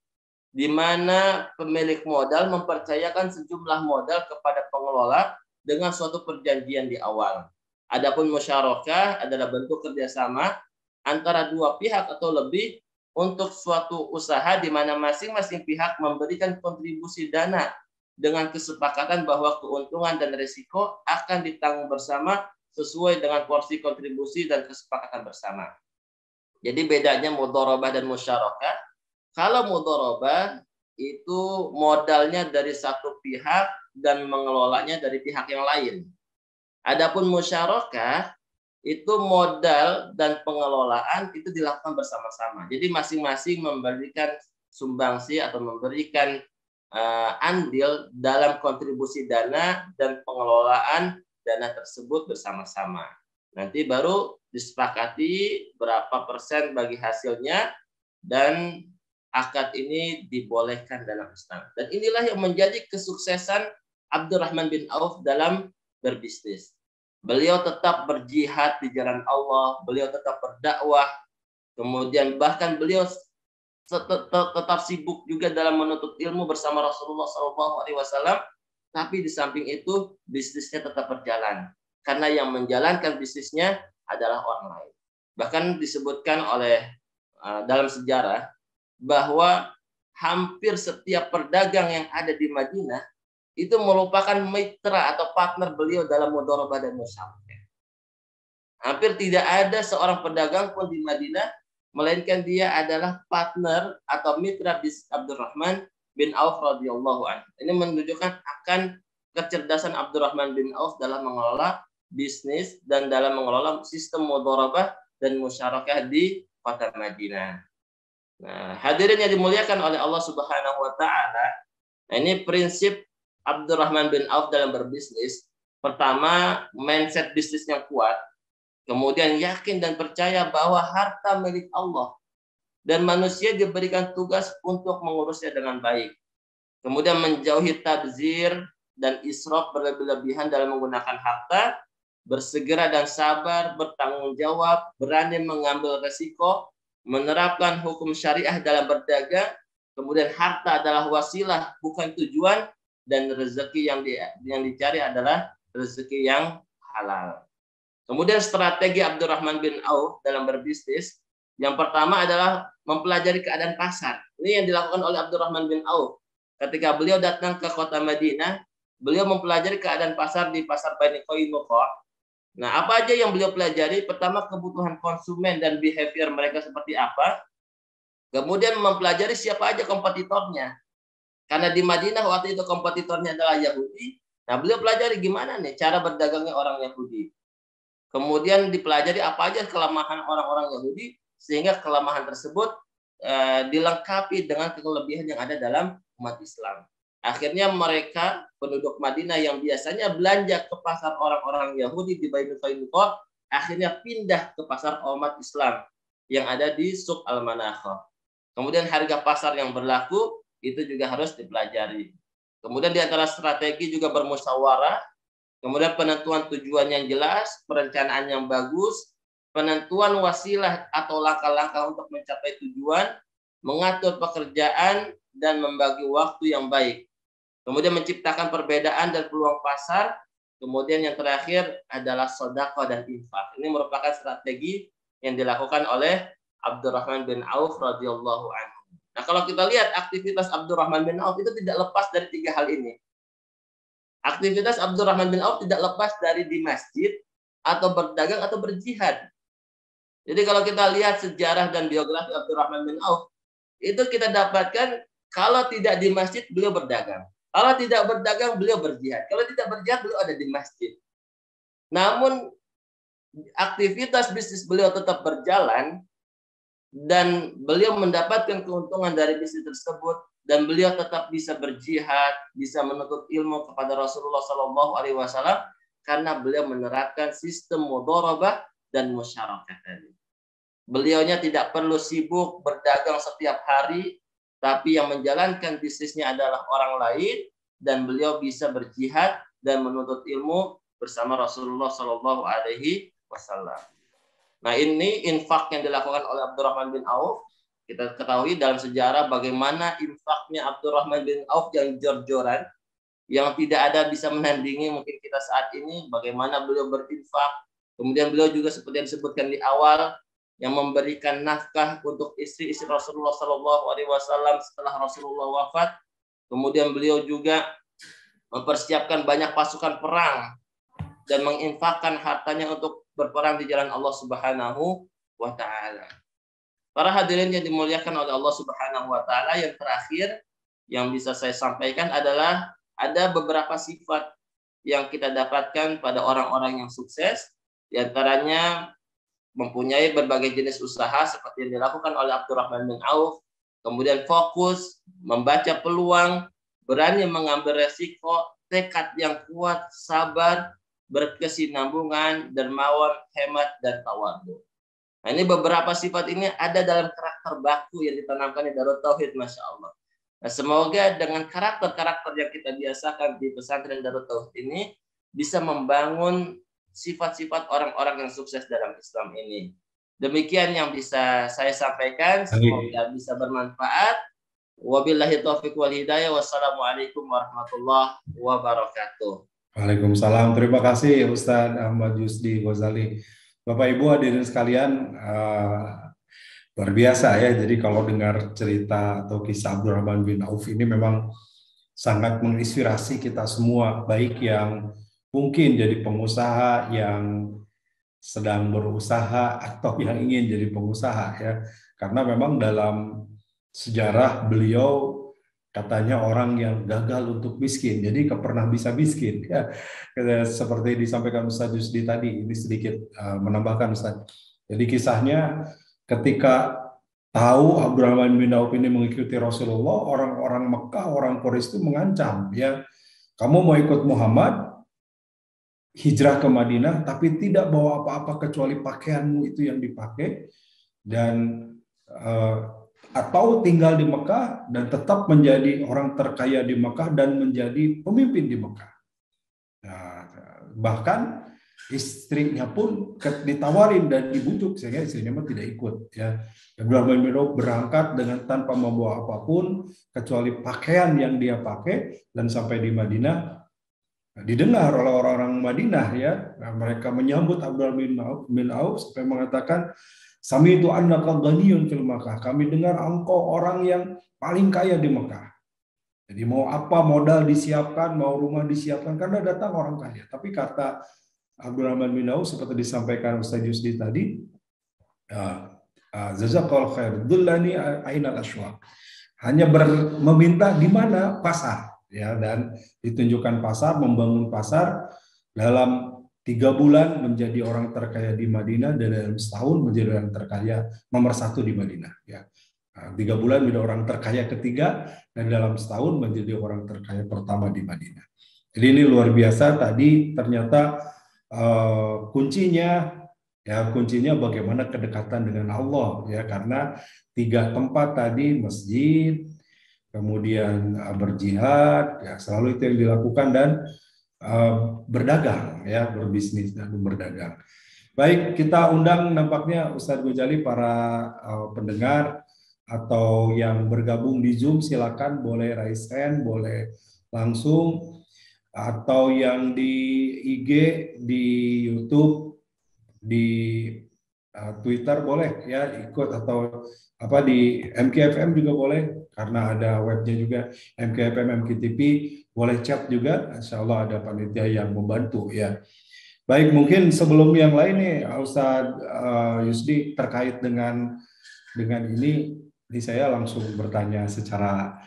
S2: di mana pemilik modal mempercayakan sejumlah modal kepada pengelola dengan suatu perjanjian di awal. Adapun musyarakah adalah bentuk kerjasama antara dua pihak atau lebih untuk suatu usaha di mana masing-masing pihak memberikan kontribusi dana dengan kesepakatan bahwa keuntungan dan risiko akan ditanggung bersama sesuai dengan porsi kontribusi dan kesepakatan bersama. Jadi bedanya mudharabah dan musyarakah. Kalau mudharabah itu modalnya dari satu pihak dan mengelolanya dari pihak yang lain. Adapun musyarakah itu modal dan pengelolaan itu dilakukan bersama-sama. Jadi masing-masing memberikan sumbangsi atau memberikan andil dalam kontribusi dana dan pengelolaan dana tersebut bersama-sama. Nanti baru disepakati berapa persen bagi hasilnya dan akad ini dibolehkan dalam Islam. Dan inilah yang menjadi kesuksesan Abdurrahman bin Auf dalam berbisnis. Beliau tetap berjihad di jalan Allah, beliau tetap berdakwah, kemudian bahkan beliau tetap sibuk juga dalam menuntut ilmu bersama Rasulullah SAW. Tapi di samping itu bisnisnya tetap berjalan karena yang menjalankan bisnisnya adalah orang lain. Bahkan disebutkan oleh dalam sejarah bahwa hampir setiap pedagang yang ada di Madinah itu merupakan mitra atau partner beliau dalam mudharabah dan musyarakah. Hampir tidak ada seorang pedagang pun di Madinah melainkan dia adalah partner atau mitra bisnis Abdurrahman bin Auf radhiyallahu anhu. Ini menunjukkan akan kecerdasan Abdurrahman bin Auf dalam mengelola bisnis dan dalam mengelola sistem mudharabah dan musyarakah di kota Madinah. Nah, hadirin yang dimuliakan oleh Allah Subhanahu wa taala, ini prinsip Abdurrahman bin Auf dalam berbisnis. Pertama, mindset bisnis yang kuat. Kemudian yakin dan percaya bahwa harta milik Allah dan manusia diberikan tugas untuk mengurusnya dengan baik. Kemudian menjauhi tabzir dan israf berlebih-lebihan dalam menggunakan harta, bersegera dan sabar, bertanggung jawab, berani mengambil resiko, menerapkan hukum syariah dalam berdagang. Kemudian harta adalah wasilah bukan tujuan, dan rezeki yang dicari adalah rezeki yang halal. Kemudian strategi Abdurrahman bin Auf dalam berbisnis, yang pertama adalah mempelajari keadaan pasar. Ini yang dilakukan oleh Abdurrahman bin Auf. Ketika beliau datang ke kota Madinah, beliau mempelajari keadaan pasar di pasar Bani Qainuqa. Nah, apa aja yang beliau pelajari? Pertama, kebutuhan konsumen dan behavior mereka seperti apa. Kemudian mempelajari siapa aja kompetitornya. Karena di Madinah waktu itu kompetitornya adalah Yahudi. Nah, beliau pelajari gimana nih cara berdagangnya orang Yahudi. Kemudian dipelajari apa aja kelemahan orang-orang Yahudi, sehingga kelemahan tersebut dilengkapi dengan kelebihan yang ada dalam umat Islam. Akhirnya mereka, penduduk Madinah yang biasanya belanja ke pasar orang-orang Yahudi di Bani Qainuqa, akhirnya pindah ke pasar umat Islam yang ada di Suq Al-Manakhah. Kemudian harga pasar yang berlaku itu juga harus dipelajari. Kemudian di antara strategi juga bermusyawarah. Kemudian penentuan tujuan yang jelas, perencanaan yang bagus, penentuan wasilah atau langkah-langkah untuk mencapai tujuan, mengatur pekerjaan, dan membagi waktu yang baik. Kemudian menciptakan perbedaan dan peluang pasar. Kemudian yang terakhir adalah sedekah dan infak. Ini merupakan strategi yang dilakukan oleh Abdurrahman bin Auf radhiyallahu anhu. Nah, kalau kita lihat aktivitas Abdurrahman bin Auf itu tidak lepas dari tiga hal ini. Aktivitas Abdurrahman bin Auf tidak lepas dari di masjid, atau berdagang, atau berjihad. Jadi kalau kita lihat sejarah dan biografi Abdurrahman bin Auf, itu kita dapatkan kalau tidak di masjid beliau berdagang. Kalau tidak berdagang beliau berjihad. Kalau tidak berjihad beliau ada di masjid. Namun aktivitas bisnis beliau tetap berjalan dan beliau mendapatkan keuntungan dari bisnis tersebut dan beliau tetap bisa berjihad, bisa menuntut ilmu kepada Rasulullah SAW karena beliau menerapkan sistem mudharabah dan musyarakah tadi. Beliaunya tidak perlu sibuk berdagang setiap hari, tapi yang menjalankan bisnisnya adalah orang lain dan beliau bisa berjihad dan menuntut ilmu bersama Rasulullah SAW. Nah, ini infak yang dilakukan oleh Abdurrahman bin Auf. Kita ketahui dalam sejarah bagaimana infaknya Abdurrahman bin Auf yang jor-joran, yang tidak ada bisa menandingi mungkin kita saat ini, bagaimana beliau berinfak. Kemudian beliau juga seperti yang disebutkan di awal, yang memberikan nafkah untuk istri-istri Rasulullah SAW setelah Rasulullah wafat. Kemudian beliau juga mempersiapkan banyak pasukan perang dan menginfakkan hartanya untuk berperang di jalan Allah Subhanahu wa Ta'ala. Para hadirin yang dimuliakan oleh Allah Subhanahu wa Ta'ala, yang terakhir yang bisa saya sampaikan adalah ada beberapa sifat yang kita dapatkan pada orang-orang yang sukses, di antaranya mempunyai berbagai jenis usaha seperti yang dilakukan oleh Abdurrahman bin Auf, kemudian fokus, membaca peluang, berani mengambil resiko, tekad yang kuat, sabar, berkesinambungan, dermawan, hemat, dan tawadhu. Nah, ini beberapa sifat ini ada dalam karakter baku yang ditanamkan di Darut Tauhid, Masya Allah. Nah, semoga dengan karakter-karakter yang kita biasakan di pesantren Darut Tauhid ini bisa membangun sifat-sifat orang-orang yang sukses dalam Islam ini. Demikian yang bisa saya sampaikan. Semoga bisa bermanfaat. Wabillahi taufiq wal hidayah. Wassalamualaikum warahmatullahi wabarakatuh.
S1: Waalaikumsalam. Terima kasih Ustadz Ahmad Yusdi Ghazali. Bapak Ibu hadirin sekalian, luar biasa ya. Jadi kalau dengar cerita atau kisah Abdurrahman bin Auf ini memang sangat menginspirasi kita semua, baik yang mungkin jadi pengusaha, yang sedang berusaha, atau yang ingin jadi pengusaha ya. Karena memang dalam sejarah beliau katanya orang yang gagal untuk miskin, jadi pernah bisa miskin ya. Seperti disampaikan Ustaz Yusdi tadi, ini sedikit menambahkan Ustaz. Jadi kisahnya ketika tahu Abdurrahman bin Auf ini mengikuti Rasulullah, orang-orang Mekah, orang Quraisy itu mengancam ya, kamu mau ikut Muhammad, hijrah ke Madinah, tapi tidak bawa apa-apa kecuali pakaianmu itu yang dipakai, dan atau tinggal di Mekah dan tetap menjadi orang terkaya di Mekah dan menjadi pemimpin di Mekah. Nah, bahkan istrinya pun ditawarin dan dibujuk, sehingga istrinya tidak ikut. Ya, Abdurrahman bin Auf berangkat dengan tanpa membawa apapun kecuali pakaian yang dia pakai, dan sampai di Madinah didengar oleh orang-orang Madinah ya. Nah, mereka menyambut Abdurrahman bin Auf sampai mengatakan, Sami itu annaka ghaniyun fil Makkah. Kami dengar engkau orang yang paling kaya di Mekah. Jadi mau apa modal disiapkan, mau rumah disiapkan, karena datang orang kaya. Tapi kata Abdurrahman bin Auf seperti disampaikan Ustaz Yusdi tadi, jazakallahu khair, dullani ainal aswaq. Hanya meminta di mana pasar ya, dan ditunjukkan pasar, membangun pasar. Dalam 3 bulan menjadi orang terkaya di Madinah, dan dalam setahun menjadi orang terkaya nomor 1 di Madinah ya. 3 bulan menjadi orang terkaya ketiga, dan dalam setahun menjadi orang terkaya pertama di Madinah. Jadi ini luar biasa tadi. Ternyata kuncinya bagaimana kedekatan dengan Allah ya, karena 3 tempat tadi, masjid, kemudian berjihad ya, selalu itu yang dilakukan, dan berdagang ya, berbisnis dan berdagang. Baik, kita undang nampaknya Ustadz Ghazali, para pendengar atau yang bergabung di Zoom, silakan boleh raise hand, boleh langsung, atau yang di IG, di YouTube, di Twitter boleh ya ikut, atau di MKFM juga boleh, karena ada webnya juga, MKFM MKTP, boleh chat juga, insya Allah ada panitia yang membantu ya. Baik, mungkin sebelum yang lain nih, Ustadz Yusdi, terkait dengan ini saya langsung bertanya secara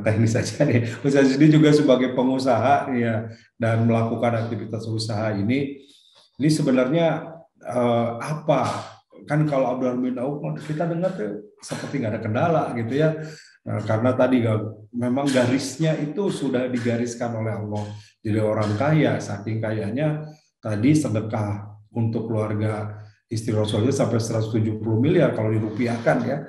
S1: teknis saja nih. Ustadz Yusdi juga sebagai pengusaha ya dan melakukan aktivitas usaha ini sebenarnya apa? Kan kalau Abdurrahman bin Auf kita dengar tuh seperti nggak ada kendala gitu ya. Karena tadi memang garisnya itu sudah digariskan oleh Allah. Jadi orang kaya, saking kayanya tadi sedekah untuk keluarga istri Rasulullah sampai 170 miliar kalau dirupiahkan ya.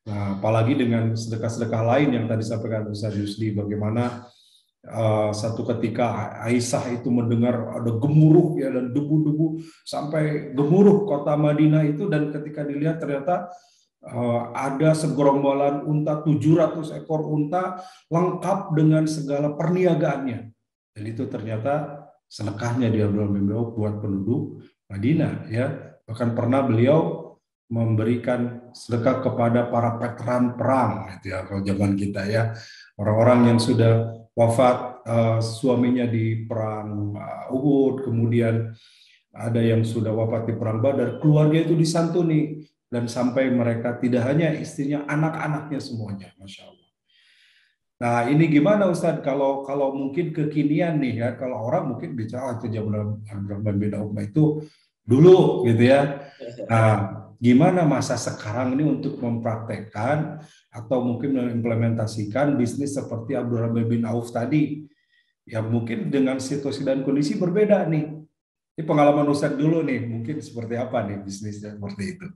S1: Nah, apalagi dengan sedekah-sedekah lain yang tadi sampaikan Ustaz Yusdi, bagaimana satu ketika Aisyah itu mendengar ada gemuruh ya dan debu-debu sampai gemuruh kota Madinah itu, dan ketika dilihat ternyata ada segerombolan unta, 700 ekor unta lengkap dengan segala perniagaannya. Dan itu ternyata sedekahnya dia beliau buat penduduk Madinah ya. Bahkan pernah beliau memberikan sedekah kepada para veteran perang gitu ya, kalau zaman kita ya, orang-orang yang sudah wafat suaminya di perang Uhud, kemudian ada yang sudah wafat di perang Badar, keluarga itu disantuni, dan sampai mereka tidak hanya istrinya, anak-anaknya semuanya, Masya Allah. Nah, ini gimana Ustadz kalau mungkin kekinian nih ya, kalau orang mungkin bicara itu zaman Abdurrahman bin Auf itu dulu gitu ya. Nah, gimana masa sekarang ini untuk mempraktekkan atau mungkin mengimplementasikan bisnis seperti Abdurrahman bin Auf tadi, ya mungkin dengan situasi dan kondisi berbeda nih. Ini pengalaman Ustadz dulu nih, mungkin seperti apa nih bisnisnya seperti itu.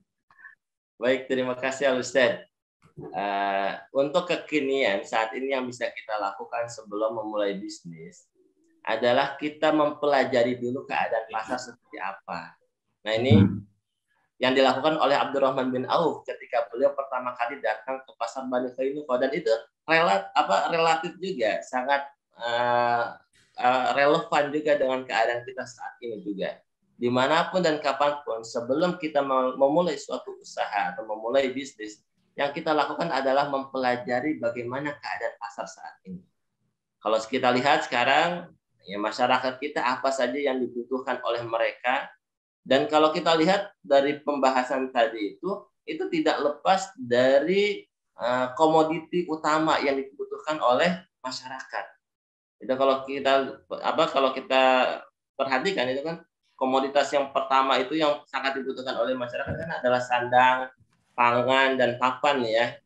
S2: Baik, terima kasih Ustadz. Untuk kekinian saat ini yang bisa kita lakukan sebelum memulai bisnis adalah kita mempelajari dulu keadaan pasar seperti apa. Nah, ini yang dilakukan oleh Abdurrahman bin Auf ketika beliau pertama kali datang ke pasar Bani Qainuqa, dan itu relatif juga sangat relevan juga dengan keadaan kita saat ini juga. Dimanapun dan kapanpun, sebelum kita memulai suatu usaha atau memulai bisnis, yang kita lakukan adalah mempelajari bagaimana keadaan pasar saat ini. Kalau kita lihat sekarang, ya masyarakat kita apa saja yang dibutuhkan oleh mereka. Dan kalau kita lihat dari pembahasan tadi itu tidak lepas dari komoditi utama yang dibutuhkan oleh masyarakat. Itu kalau kita perhatikan, itu kan komoditas yang pertama itu yang sangat dibutuhkan oleh masyarakat kan adalah sandang, pangan, dan papan ya.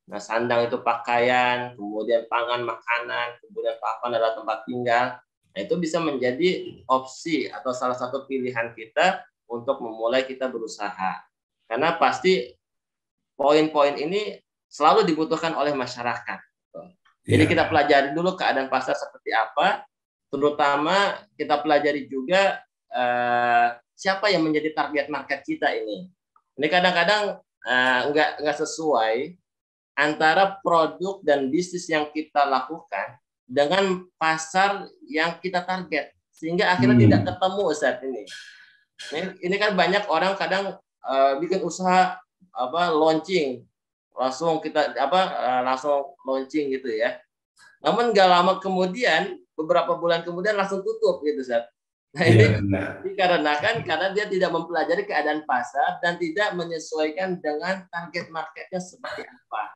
S2: Nah, sandang itu pakaian, kemudian pangan makanan, kemudian papan adalah tempat tinggal. Nah, itu bisa menjadi opsi atau salah satu pilihan kita untuk memulai kita berusaha. Karena pasti poin-poin ini selalu dibutuhkan oleh masyarakat. Jadi kita pelajari dulu keadaan pasar seperti apa, terutama kita pelajari juga siapa yang menjadi target market kita ini. Ini kadang-kadang nggak sesuai antara produk dan bisnis yang kita lakukan dengan pasar yang kita target, sehingga akhirnya tidak ketemu saat ini. Ini kan banyak orang kadang bikin usaha launching langsung langsung launching gitu ya. Namun nggak lama kemudian, beberapa bulan kemudian langsung tutup gitu Zat. Nah, ini dikarenakan karena dia tidak mempelajari keadaan pasar dan tidak menyesuaikan dengan target marketnya seperti apa.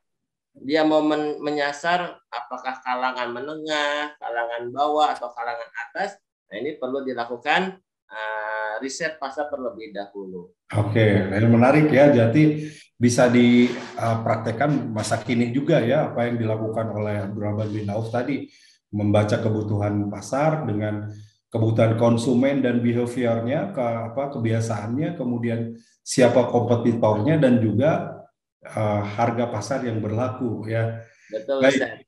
S2: Dia mau menyasar apakah kalangan menengah, kalangan bawah, atau kalangan atas. Nah, ini perlu dilakukan riset pasar terlebih dahulu.
S1: Oke, ini menarik ya. Jadi bisa dipraktekkan masa kini juga ya, apa yang dilakukan oleh Abdurrahman bin Auf tadi, membaca kebutuhan pasar dengan kebutuhan konsumen dan behaviornya, kebiasaannya, kemudian siapa kompetitornya, dan juga harga pasar yang berlaku ya.
S2: Betul.
S1: Baik.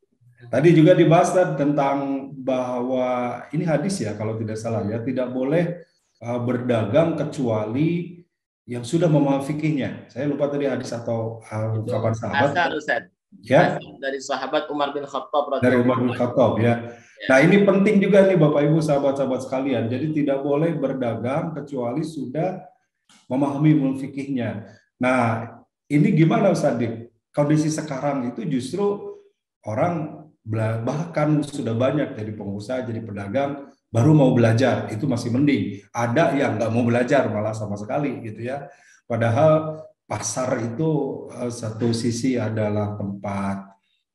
S1: Tadi juga dibahas tentang bahwa ini hadis ya kalau tidak salah ya, tidak boleh berdagang kecuali yang sudah memahami fikihnya. Saya lupa tadi hadis atau ungkapan sahabat.
S2: Ya, dari sahabat Umar bin Khattab.
S1: Dari Umar bin Khattab ya. Nah, ini penting juga nih Bapak Ibu sahabat-sahabat sekalian. Jadi tidak boleh berdagang kecuali sudah memahami fikihnya. Nah, ini gimana Ustaz Dik? Kondisi sekarang itu justru orang bahkan sudah banyak jadi pengusaha, jadi pedagang baru mau belajar, itu masih mending. Ada yang nggak mau belajar malah sama sekali gitu ya. Padahal pasar itu satu sisi adalah tempat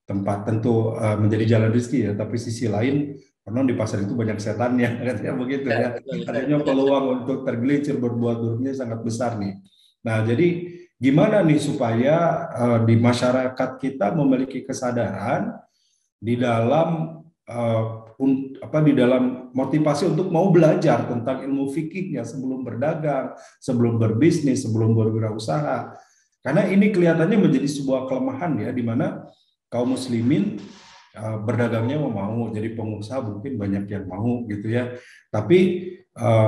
S1: tempat tentu menjadi jalan rezeki ya, tapi sisi lain karena di pasar itu banyak setannya, katanya begitu
S2: Ya,
S1: ya.
S2: betul, Ustaz.
S1: Artinya peluang untuk tergelincir berbuat buruknya sangat besar nih. Nah, jadi gimana nih supaya di masyarakat kita memiliki kesadaran di dalam di dalam motivasi untuk mau belajar tentang ilmu fikihnya sebelum berdagang, sebelum berbisnis, sebelum berwirausaha. Karena ini kelihatannya menjadi sebuah kelemahan ya, di mana kaum muslimin berdagangnya mau, jadi pengusaha mungkin banyak yang mau gitu ya. Tapi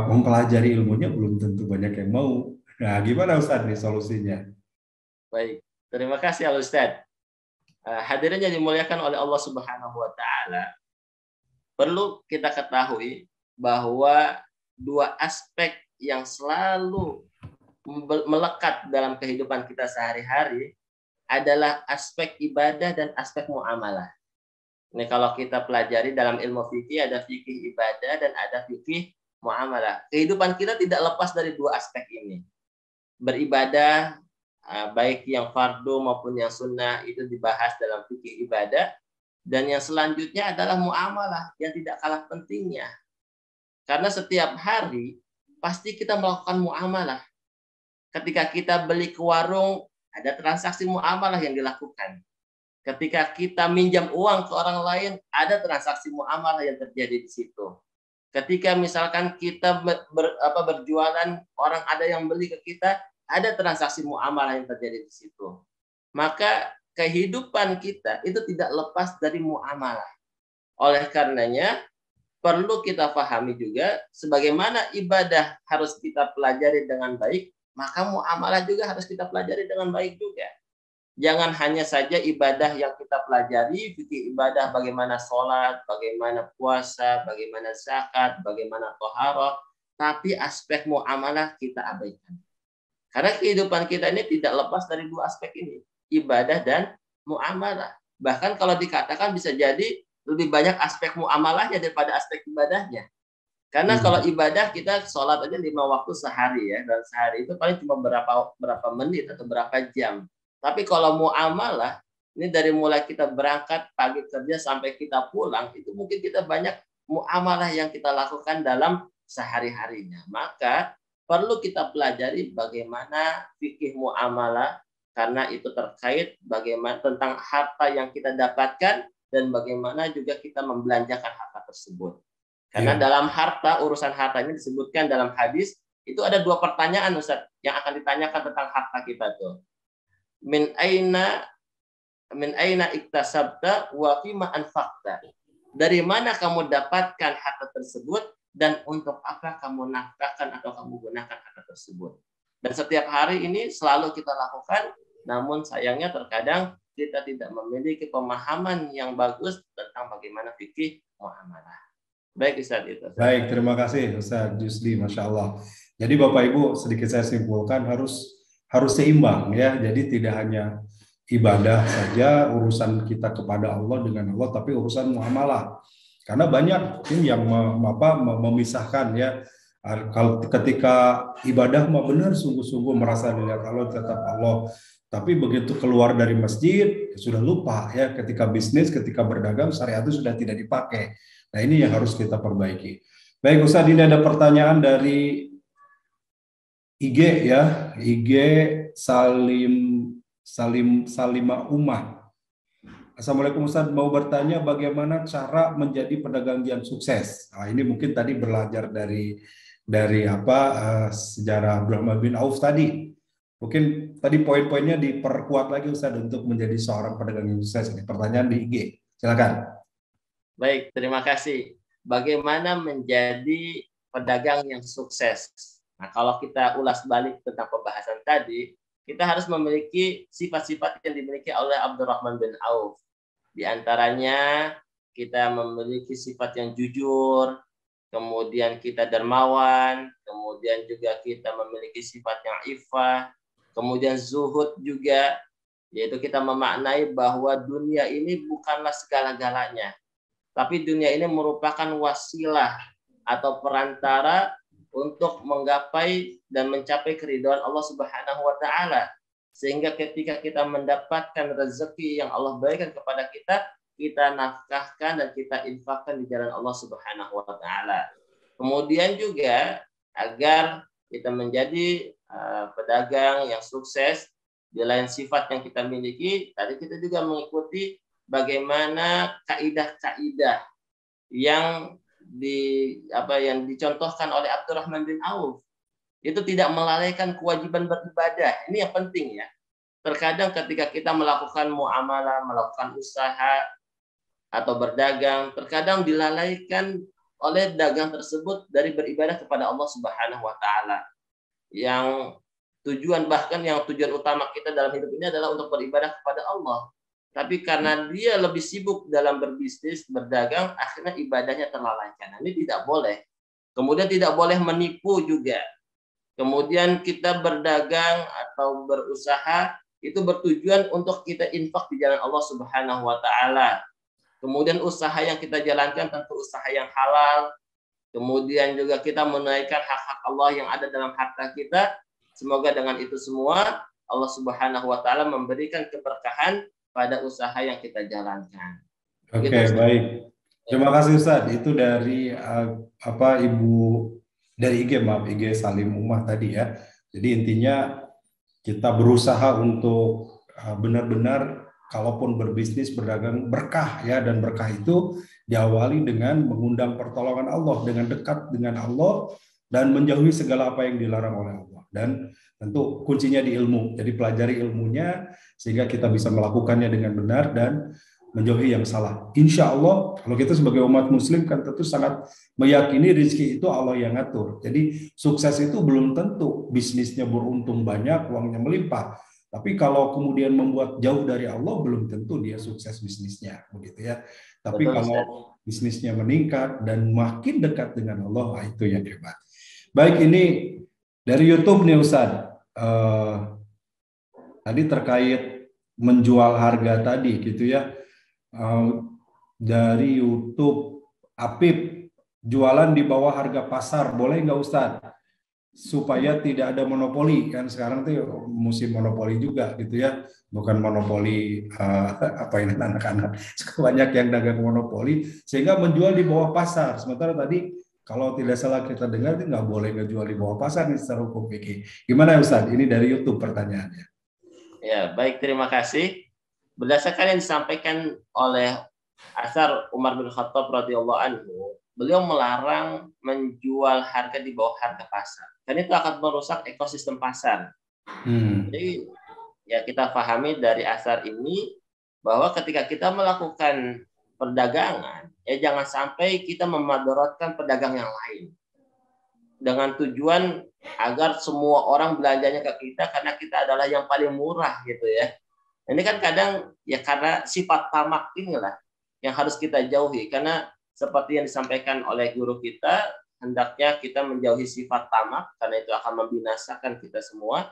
S1: mempelajari ilmunya belum tentu banyak yang mau. Nah, gimana Ustaz nih solusinya?
S2: Baik, terima kasih Al Ustaz. Hadirin yang dimuliakan oleh Allah Subhanahu wa taala, perlu kita ketahui bahwa dua aspek yang selalu melekat dalam kehidupan kita sehari-hari adalah aspek ibadah dan aspek muamalah. Ini kalau kita pelajari dalam ilmu fikih, ada fikih ibadah dan ada fikih muamalah. Kehidupan kita tidak lepas dari dua aspek ini. Beribadah, baik yang fardu maupun yang sunnah, itu dibahas dalam fikih ibadah. Dan yang selanjutnya adalah muamalah yang tidak kalah pentingnya. Karena setiap hari pasti kita melakukan muamalah. Ketika kita beli ke warung, ada transaksi muamalah yang dilakukan. Ketika kita minjam uang ke orang lain, ada transaksi muamalah yang terjadi di situ. Ketika misalkan kita berjualan, orang ada yang beli ke kita, ada transaksi muamalah yang terjadi di situ. Maka kehidupan kita itu tidak lepas dari muamalah. Oleh karenanya, perlu kita pahami juga, sebagaimana ibadah harus kita pelajari dengan baik, maka muamalah juga harus kita pelajari dengan baik juga. Jangan hanya saja ibadah yang kita pelajari, fikih ibadah bagaimana sholat, bagaimana puasa, bagaimana zakat, bagaimana toharoh, tapi aspek muamalah kita abaikan. Karena kehidupan kita ini tidak lepas dari dua aspek ini, ibadah dan muamalah. Bahkan kalau dikatakan bisa jadi lebih banyak aspek muamalahnya daripada aspek ibadahnya. Karena kalau ibadah kita sholat aja 5 waktu sehari ya, dan sehari itu paling cuma berapa menit atau berapa jam. Tapi kalau muamalah, ini dari mulai kita berangkat pagi kerja sampai kita pulang, itu mungkin kita banyak muamalah yang kita lakukan dalam sehari-harinya. Maka perlu kita pelajari bagaimana fikih muamalah, karena itu terkait bagaimana tentang harta yang kita dapatkan dan bagaimana juga kita membelanjakan harta tersebut. Karena dalam harta, urusan harta ini disebutkan dalam hadis, itu ada 2 pertanyaan Ustaz yang akan ditanyakan tentang harta kita tuh. Min aina iktasabta wa fima anfaqta. Dari mana kamu dapatkan harta tersebut dan untuk apa kamu nafkahkan atau kamu gunakan harta tersebut. Dan setiap hari ini selalu kita lakukan, namun sayangnya terkadang kita tidak memiliki pemahaman yang bagus tentang bagaimana fikih muamalah. Baik Ustaz itu.
S1: Baik, terima kasih Ustaz Jusdi, Masya Allah. Jadi Bapak Ibu, sedikit saya simpulkan harus seimbang ya. Jadi tidak hanya ibadah saja urusan kita kepada Allah dengan Allah, tapi urusan muamalah. Karena banyak yang memisahkan ya. Kalau ketika ibadah mau benar sungguh-sungguh merasa dilihat Allah, tetap Allah. Tapi begitu keluar dari masjid sudah lupa ya, ketika bisnis, ketika berdagang syariat itu sudah tidak dipakai. Nah, ini yang harus kita perbaiki. Baik Ustaz, ini ada pertanyaan dari IG ya, IG Salima Umah. Assalamualaikum Ustaz, mau bertanya bagaimana cara menjadi pedagang yang sukses. Nah, ini mungkin tadi belajar dari sejarah Abdurrahman bin Auf tadi. Mungkin tadi poin-poinnya diperkuat lagi Ustaz untuk menjadi seorang pedagang yang sukses. Ini pertanyaan di IG. Silakan.
S2: Baik, terima kasih. Bagaimana menjadi pedagang yang sukses? Nah, kalau kita ulas balik tentang pembahasan tadi, kita harus memiliki sifat-sifat yang dimiliki oleh Abdurrahman bin Auf. Di antaranya, kita memiliki sifat yang jujur, kemudian kita dermawan, kemudian juga kita memiliki sifat yang iffah, kemudian zuhud juga, yaitu kita memaknai bahwa dunia ini bukanlah segala-galanya. Tapi dunia ini merupakan wasilah atau perantara untuk menggapai dan mencapai keridhaan Allah Subhanahu wa taala. Sehingga ketika kita mendapatkan rezeki yang Allah berikan kepada kita, kita nafkahkan dan kita infakkan di jalan Allah Subhanahu wa taala. Kemudian juga agar kita menjadi pedagang yang sukses, di lain sifat yang kita miliki, tadi kita juga mengikuti bagaimana kaidah-kaidah yang yang dicontohkan oleh Abdurrahman bin Auf. Itu tidak melalaikan kewajiban beribadah. Ini yang penting ya. Terkadang ketika kita melakukan muamalah, melakukan usaha atau berdagang, terkadang dilalaikan oleh dagang tersebut dari beribadah kepada Allah Subhanahu wa taala. Yang tujuan utama kita dalam hidup ini adalah untuk beribadah kepada Allah. Tapi karena dia lebih sibuk dalam berbisnis, berdagang, akhirnya ibadahnya terlalaikan. Ini tidak boleh. Kemudian tidak boleh menipu juga. Kemudian kita berdagang atau berusaha itu bertujuan untuk kita infak di jalan Allah Subhanahu wa taala. Kemudian usaha yang kita jalankan tentu usaha yang halal. Kemudian juga kita menunaikan hak-hak Allah yang ada dalam harta kita. Semoga dengan itu semua Allah Subhanahu wa taala memberikan keberkahan pada usaha yang kita jalankan.
S1: Oke, baik. Terima kasih Ustaz. Itu dari Ibu dari IG Salim Umar tadi ya. Jadi intinya kita berusaha untuk benar-benar kalaupun berbisnis berdagang berkah ya, dan berkah itu diawali dengan mengundang pertolongan Allah, dengan dekat dengan Allah dan menjauhi segala apa yang dilarang oleh Allah. Dan tentu kuncinya di ilmu. Jadi pelajari ilmunya sehingga kita bisa melakukannya dengan benar dan menjauhi yang salah. Insya Allah, kalau kita sebagai umat muslim kan tentu sangat meyakini rezeki itu Allah yang ngatur. Jadi sukses itu belum tentu bisnisnya beruntung banyak, uangnya melimpah. Tapi kalau kemudian membuat jauh dari Allah, belum tentu dia sukses bisnisnya, begitu ya. Tapi kalau bisnisnya meningkat dan makin dekat dengan Allah, itu yang hebat. Baik, ini dari YouTube nih Ustaz. Tadi terkait menjual harga tadi, gitu ya. Dari YouTube, Apip, jualan di bawah harga pasar, boleh nggak Ustaz? Supaya tidak ada monopoli, kan sekarang tuh musim monopoli juga gitu ya, bukan monopoli anak-anak, banyak yang dagang monopoli sehingga menjual di bawah pasar. Sementara tadi kalau tidak salah kita dengar itu nggak boleh ngejual di bawah pasar nih secara hukum fikih. Gimana Ustaz? Ini dari YouTube pertanyaannya.
S2: Ya, baik, terima kasih. Berdasarkan yang disampaikan oleh Asar Umar bin Khattab radhiyallahu anhu, beliau melarang menjual harga di bawah harga pasar. Karena itu akan merusak ekosistem pasar. Jadi ya kita pahami dari asar ini bahwa ketika kita melakukan perdagangan, ya jangan sampai kita memadorotkan pedagang yang lain. Dengan tujuan agar semua orang belanjanya ke kita karena kita adalah yang paling murah gitu ya. Ini kan kadang ya karena sifat tamak inilah yang harus kita jauhi. Karena seperti yang disampaikan oleh guru kita, hendaknya kita menjauhi sifat tamak karena itu akan membinasakan kita semua.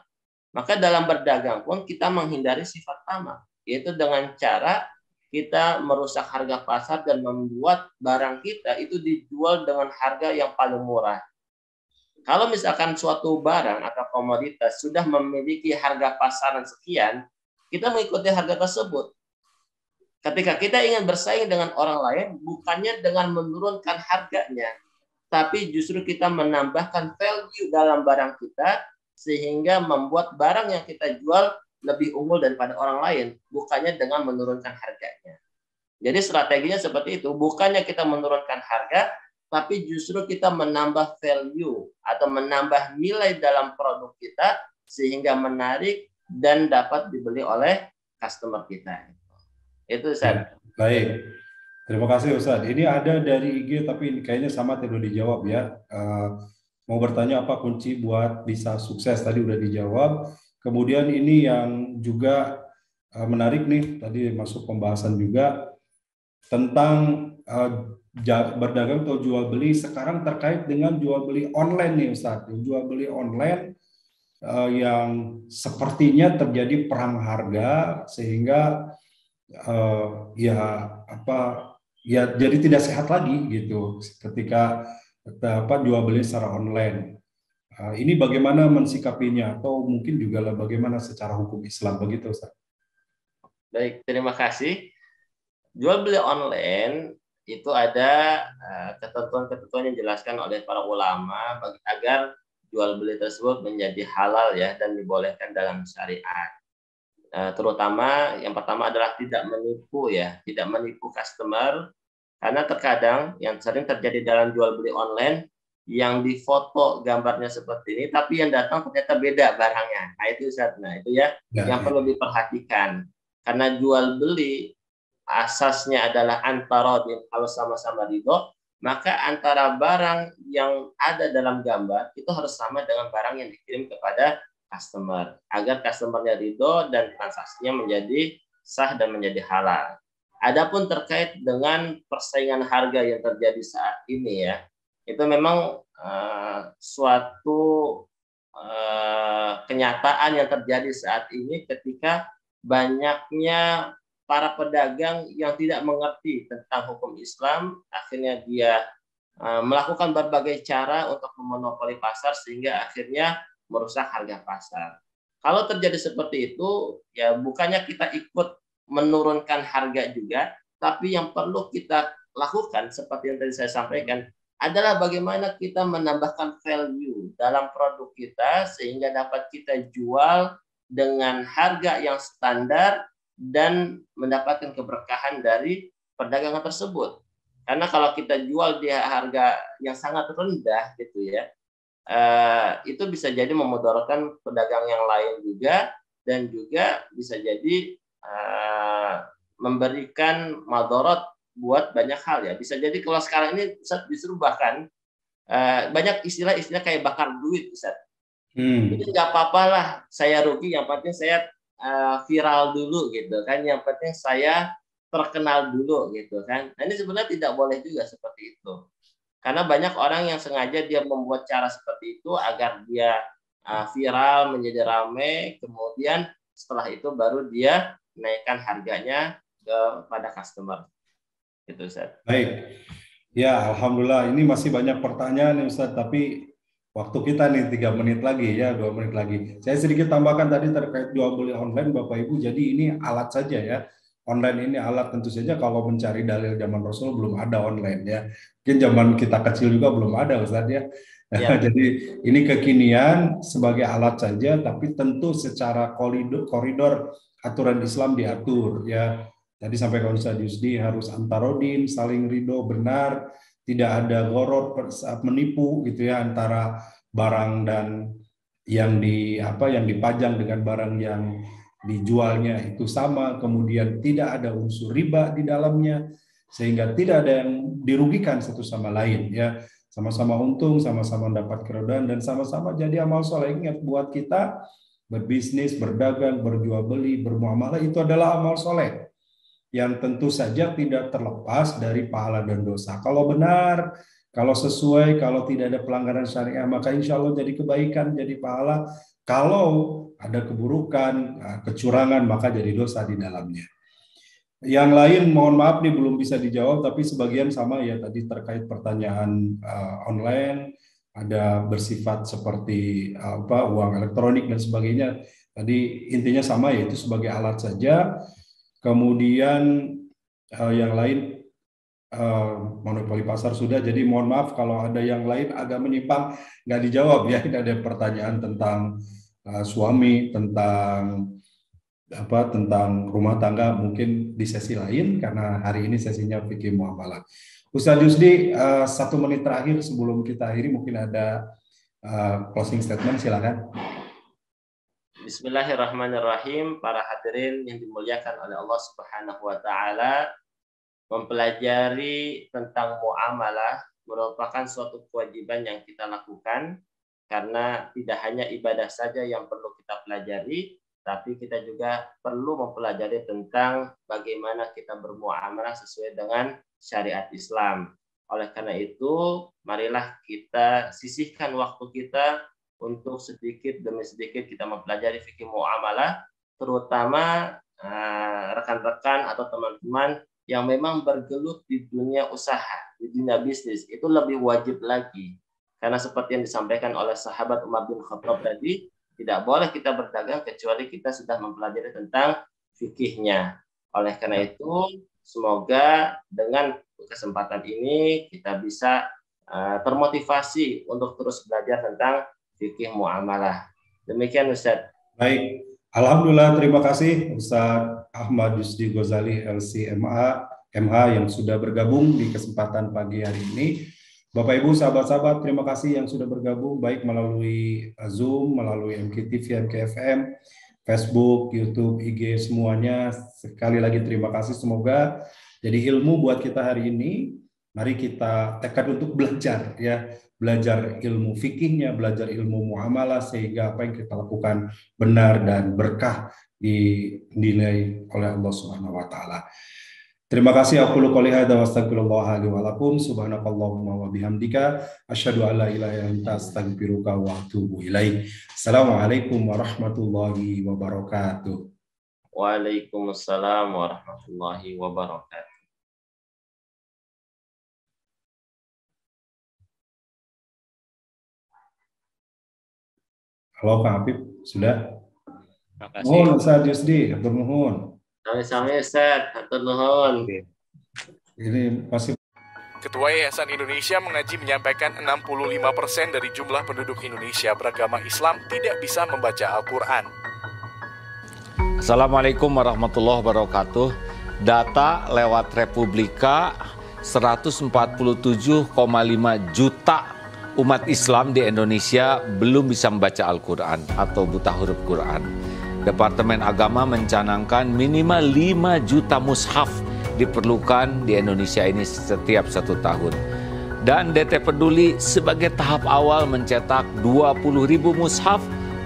S2: Maka dalam berdagang pun kita menghindari sifat tamak, yaitu dengan cara kita merusak harga pasar dan membuat barang kita itu dijual dengan harga yang paling murah. Kalau misalkan suatu barang atau komoditas sudah memiliki harga pasaran sekian, kita mengikuti harga tersebut. Ketika kita ingin bersaing dengan orang lain, bukannya dengan menurunkan harganya, tapi justru kita menambahkan value dalam barang kita, sehingga membuat barang yang kita jual lebih unggul daripada orang lain, bukannya dengan menurunkan harganya. Jadi strateginya seperti itu, bukannya kita menurunkan harga, tapi justru kita menambah value atau menambah nilai dalam produk kita, sehingga menarik dan dapat dibeli oleh customer kita. Itu Ustaz.
S1: Baik, terima kasih Ustaz. Ini ada dari IG tapi kayaknya sama tidak dijawab ya. Mau bertanya apa kunci buat bisa sukses, tadi udah dijawab. Kemudian ini yang juga menarik nih, tadi masuk pembahasan juga tentang berdagang atau jual beli sekarang terkait dengan jual beli online nih Ustaz. Jual beli online yang sepertinya terjadi perang harga sehingga jadi tidak sehat lagi gitu ketika jual beli secara online. Ini bagaimana mensikapinya atau mungkin juga lah bagaimana secara hukum Islam begitu, Ustaz?
S2: Baik, terima kasih. Jual beli online itu ada ketentuan-ketentuan yang dijelaskan oleh para ulama agar jual beli tersebut menjadi halal ya dan dibolehkan dalam syariat. Terutama yang pertama adalah tidak menipu ya, tidak menipu customer, karena terkadang yang sering terjadi dalam jual beli online yang difoto gambarnya seperti ini tapi yang datang ternyata beda barangnya. Nah itu Ustaz, itu ya yang perlu diperhatikan, karena jual beli asasnya adalah antara kalau sama-sama ridho, maka antara barang yang ada dalam gambar itu harus sama dengan barang yang dikirim kepada customer agar customernya ridho dan transaksinya menjadi sah dan menjadi halal. Adapun terkait dengan persaingan harga yang terjadi saat ini ya, itu memang suatu kenyataan yang terjadi saat ini ketika banyaknya para pedagang yang tidak mengerti tentang hukum Islam, akhirnya dia melakukan berbagai cara untuk memonopoli pasar sehingga akhirnya merusak harga pasar. Kalau terjadi seperti itu, ya bukannya kita ikut menurunkan harga juga, tapi yang perlu kita lakukan seperti yang tadi saya sampaikan adalah bagaimana kita menambahkan value dalam produk kita sehingga dapat kita jual dengan harga yang standar dan mendapatkan keberkahan dari perdagangan tersebut. Karena kalau kita jual di harga yang sangat rendah gitu ya, itu bisa jadi memudaratkan pedagang yang lain juga, dan juga bisa jadi memberikan madarat buat banyak hal ya. Bisa jadi kalau sekarang ini Ustaz justru bahkan banyak istilah-istilah kayak bakar duit Ustaz. Jadi nggak apa-apa lah saya rugi, yang penting saya viral dulu gitu kan, yang penting saya terkenal dulu gitu kan. Nah ini sebenarnya tidak boleh juga seperti itu, karena banyak orang yang sengaja dia membuat cara seperti itu agar dia viral menjadi ramai, kemudian setelah itu baru dia naikkan harganya kepada customer gitu Ustaz.
S1: Baik, ya alhamdulillah ini masih banyak pertanyaan nih Ustaz, tapi waktu kita nih 3 menit lagi ya, 2 menit lagi. Saya sedikit tambahkan tadi terkait jual beli online Bapak Ibu. Jadi ini alat saja ya. Online ini alat, tentu saja kalau mencari dalil zaman Rasul belum ada online ya. Mungkin zaman kita kecil juga belum ada Ustaz ya.
S2: Ya.
S1: Jadi ini kekinian sebagai alat saja, tapi tentu secara koridor aturan Islam diatur ya. Tadi sampai kalau Ustaz Yusdi harus antarodin, saling ridho, benar, tidak ada goror menipu gitu ya antara barang dan yang dipajang dengan barang yang dijualnya itu sama, kemudian tidak ada unsur riba di dalamnya sehingga tidak ada yang dirugikan satu sama lain ya, sama-sama untung, sama-sama mendapat keridhaan dan sama-sama jadi amal soleh. Ingat, buat kita berbisnis, berdagang, berjual beli, bermuamalah itu adalah amal soleh yang tentu saja tidak terlepas dari pahala dan dosa. Kalau benar, kalau sesuai, kalau tidak ada pelanggaran syariah, maka insya Allah jadi kebaikan, jadi pahala. Kalau ada keburukan, kecurangan, maka jadi dosa di dalamnya. Yang lain mohon maaf nih belum bisa dijawab, tapi sebagian sama ya tadi terkait pertanyaan online, ada bersifat seperti uang elektronik dan sebagainya. Tadi intinya sama, yaitu sebagai alat saja. Kemudian yang lain monopoli pasar sudah, jadi mohon maaf kalau ada yang lain agak menyimpang nggak dijawab ya. Ini ada pertanyaan tentang suami, tentang rumah tangga, mungkin di sesi lain karena hari ini sesinya fikih muamalah. Ustaz Yusdi, 1 menit terakhir sebelum kita akhiri, mungkin ada closing statement, silakan.
S2: Bismillahirrahmanirrahim. Para hadirin yang dimuliakan oleh Allah Subhanahu wa taala, mempelajari tentang muamalah merupakan suatu kewajiban yang kita lakukan, karena tidak hanya ibadah saja yang perlu kita pelajari, tapi kita juga perlu mempelajari tentang bagaimana kita bermuamalah sesuai dengan syariat Islam. Oleh karena itu, marilah kita sisihkan waktu kita untuk sedikit demi sedikit kita mempelajari fikih muamalah, terutama rekan-rekan atau teman-teman yang memang bergelut di dunia usaha. di dunia bisnis itu lebih wajib lagi. Karena seperti yang disampaikan oleh sahabat Umar bin Khattab tadi, tidak boleh kita berdagang kecuali kita sudah mempelajari tentang fikihnya. Oleh karena itu, semoga dengan kesempatan ini kita bisa termotivasi untuk terus belajar tentang fikih muamalah. Demikian Ustaz.
S1: Baik, alhamdulillah, terima kasih Ustaz Ahmad Yusdi Ghazali LCMA MH yang sudah bergabung di kesempatan pagi hari ini. Bapak Ibu, sahabat-sahabat, terima kasih yang sudah bergabung baik melalui Zoom, melalui MKTV, MKFM, Facebook, YouTube, IG, semuanya. Sekali lagi terima kasih, semoga jadi ilmu buat kita hari ini. Mari kita tekad untuk belajar, ya, belajar ilmu fikihnya, belajar ilmu muamalah, sehingga apa yang kita lakukan benar dan berkah dinilai oleh Allah Subhanahu wa taala. Terima kasih. Aku qouli hadza wa astaghfirullah li wa lakum. Subhanakallahumma wa bihamdika asyhadu an la ilaha illa anta astaghfiruka wa atubu ilaik. Assalamualaikum warahmatullahi wabarakatuh.
S2: Waalaikumsalam warahmatullahi wabarakatuh.
S1: Halo Kang Apip, sudah?
S2: Terima kasih.
S1: Mohon Ustaz Yusdi, atur nuhun.
S2: Sami-sami Ustaz, atur nuhun.
S1: Ini masih
S4: Ketua Yayasan Indonesia Mengaji menyampaikan 65% dari jumlah penduduk Indonesia beragama Islam tidak bisa membaca Al-Quran.
S5: Assalamualaikum warahmatullahi wabarakatuh. Data lewat Republika 147,5 juta umat Islam di Indonesia belum bisa membaca Al-Quran atau buta huruf Quran. Departemen Agama mencanangkan minimal 5 juta mushaf diperlukan di Indonesia ini setiap 1 tahun. Dan DT Peduli sebagai tahap awal mencetak 20.000 mushaf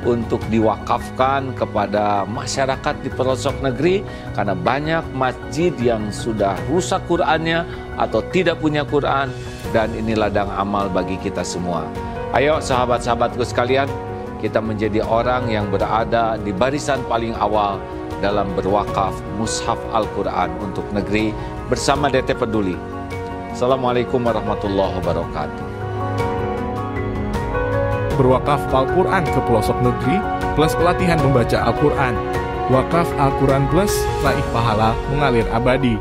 S5: untuk diwakafkan kepada masyarakat di pelosok negeri karena banyak masjid yang sudah rusak Qurannya atau tidak punya Quran, dan ini ladang amal bagi kita semua. Ayo sahabat-sahabatku sekalian, kita menjadi orang yang berada di barisan paling awal dalam berwakaf mushaf Al-Quran untuk negeri bersama DT Peduli. Assalamualaikum warahmatullahi wabarakatuh.
S4: Berwakaf Al-Quran ke pelosok negeri plus pelatihan membaca Al-Quran. Wakaf Al-Quran plus raih pahala mengalir abadi.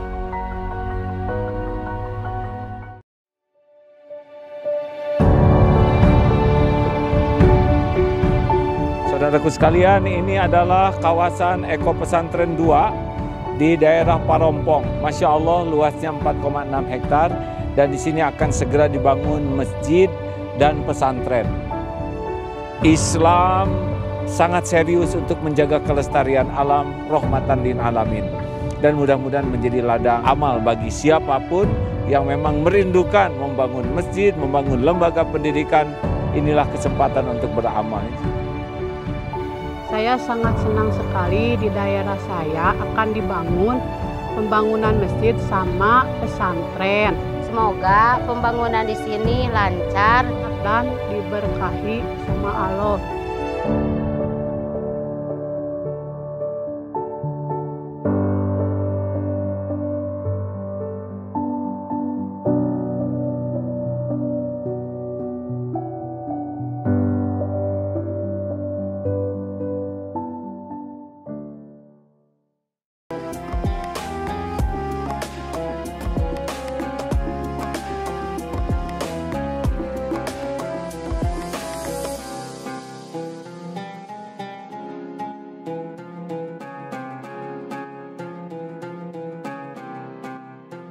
S5: Saudaraku sekalian, ini adalah kawasan Eko Pesantren 2 di daerah Parompong. Masya Allah, luasnya 4,6 hektar dan di sini akan segera dibangun masjid dan pesantren. Islam sangat serius untuk menjaga kelestarian alam, rahmatan lil alamin. Dan mudah-mudahan menjadi ladang amal bagi siapapun yang memang merindukan membangun masjid, membangun lembaga pendidikan. Inilah kesempatan untuk beramal.
S6: Saya sangat senang sekali di daerah saya akan dibangun pembangunan masjid sama pesantren.
S7: Semoga pembangunan di sini lancar
S6: dan diberkahi sama Allah.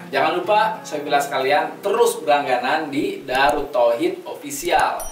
S8: Jangan lupa, saya bilang sekalian, terus berlangganan di Darut Tauhid Official.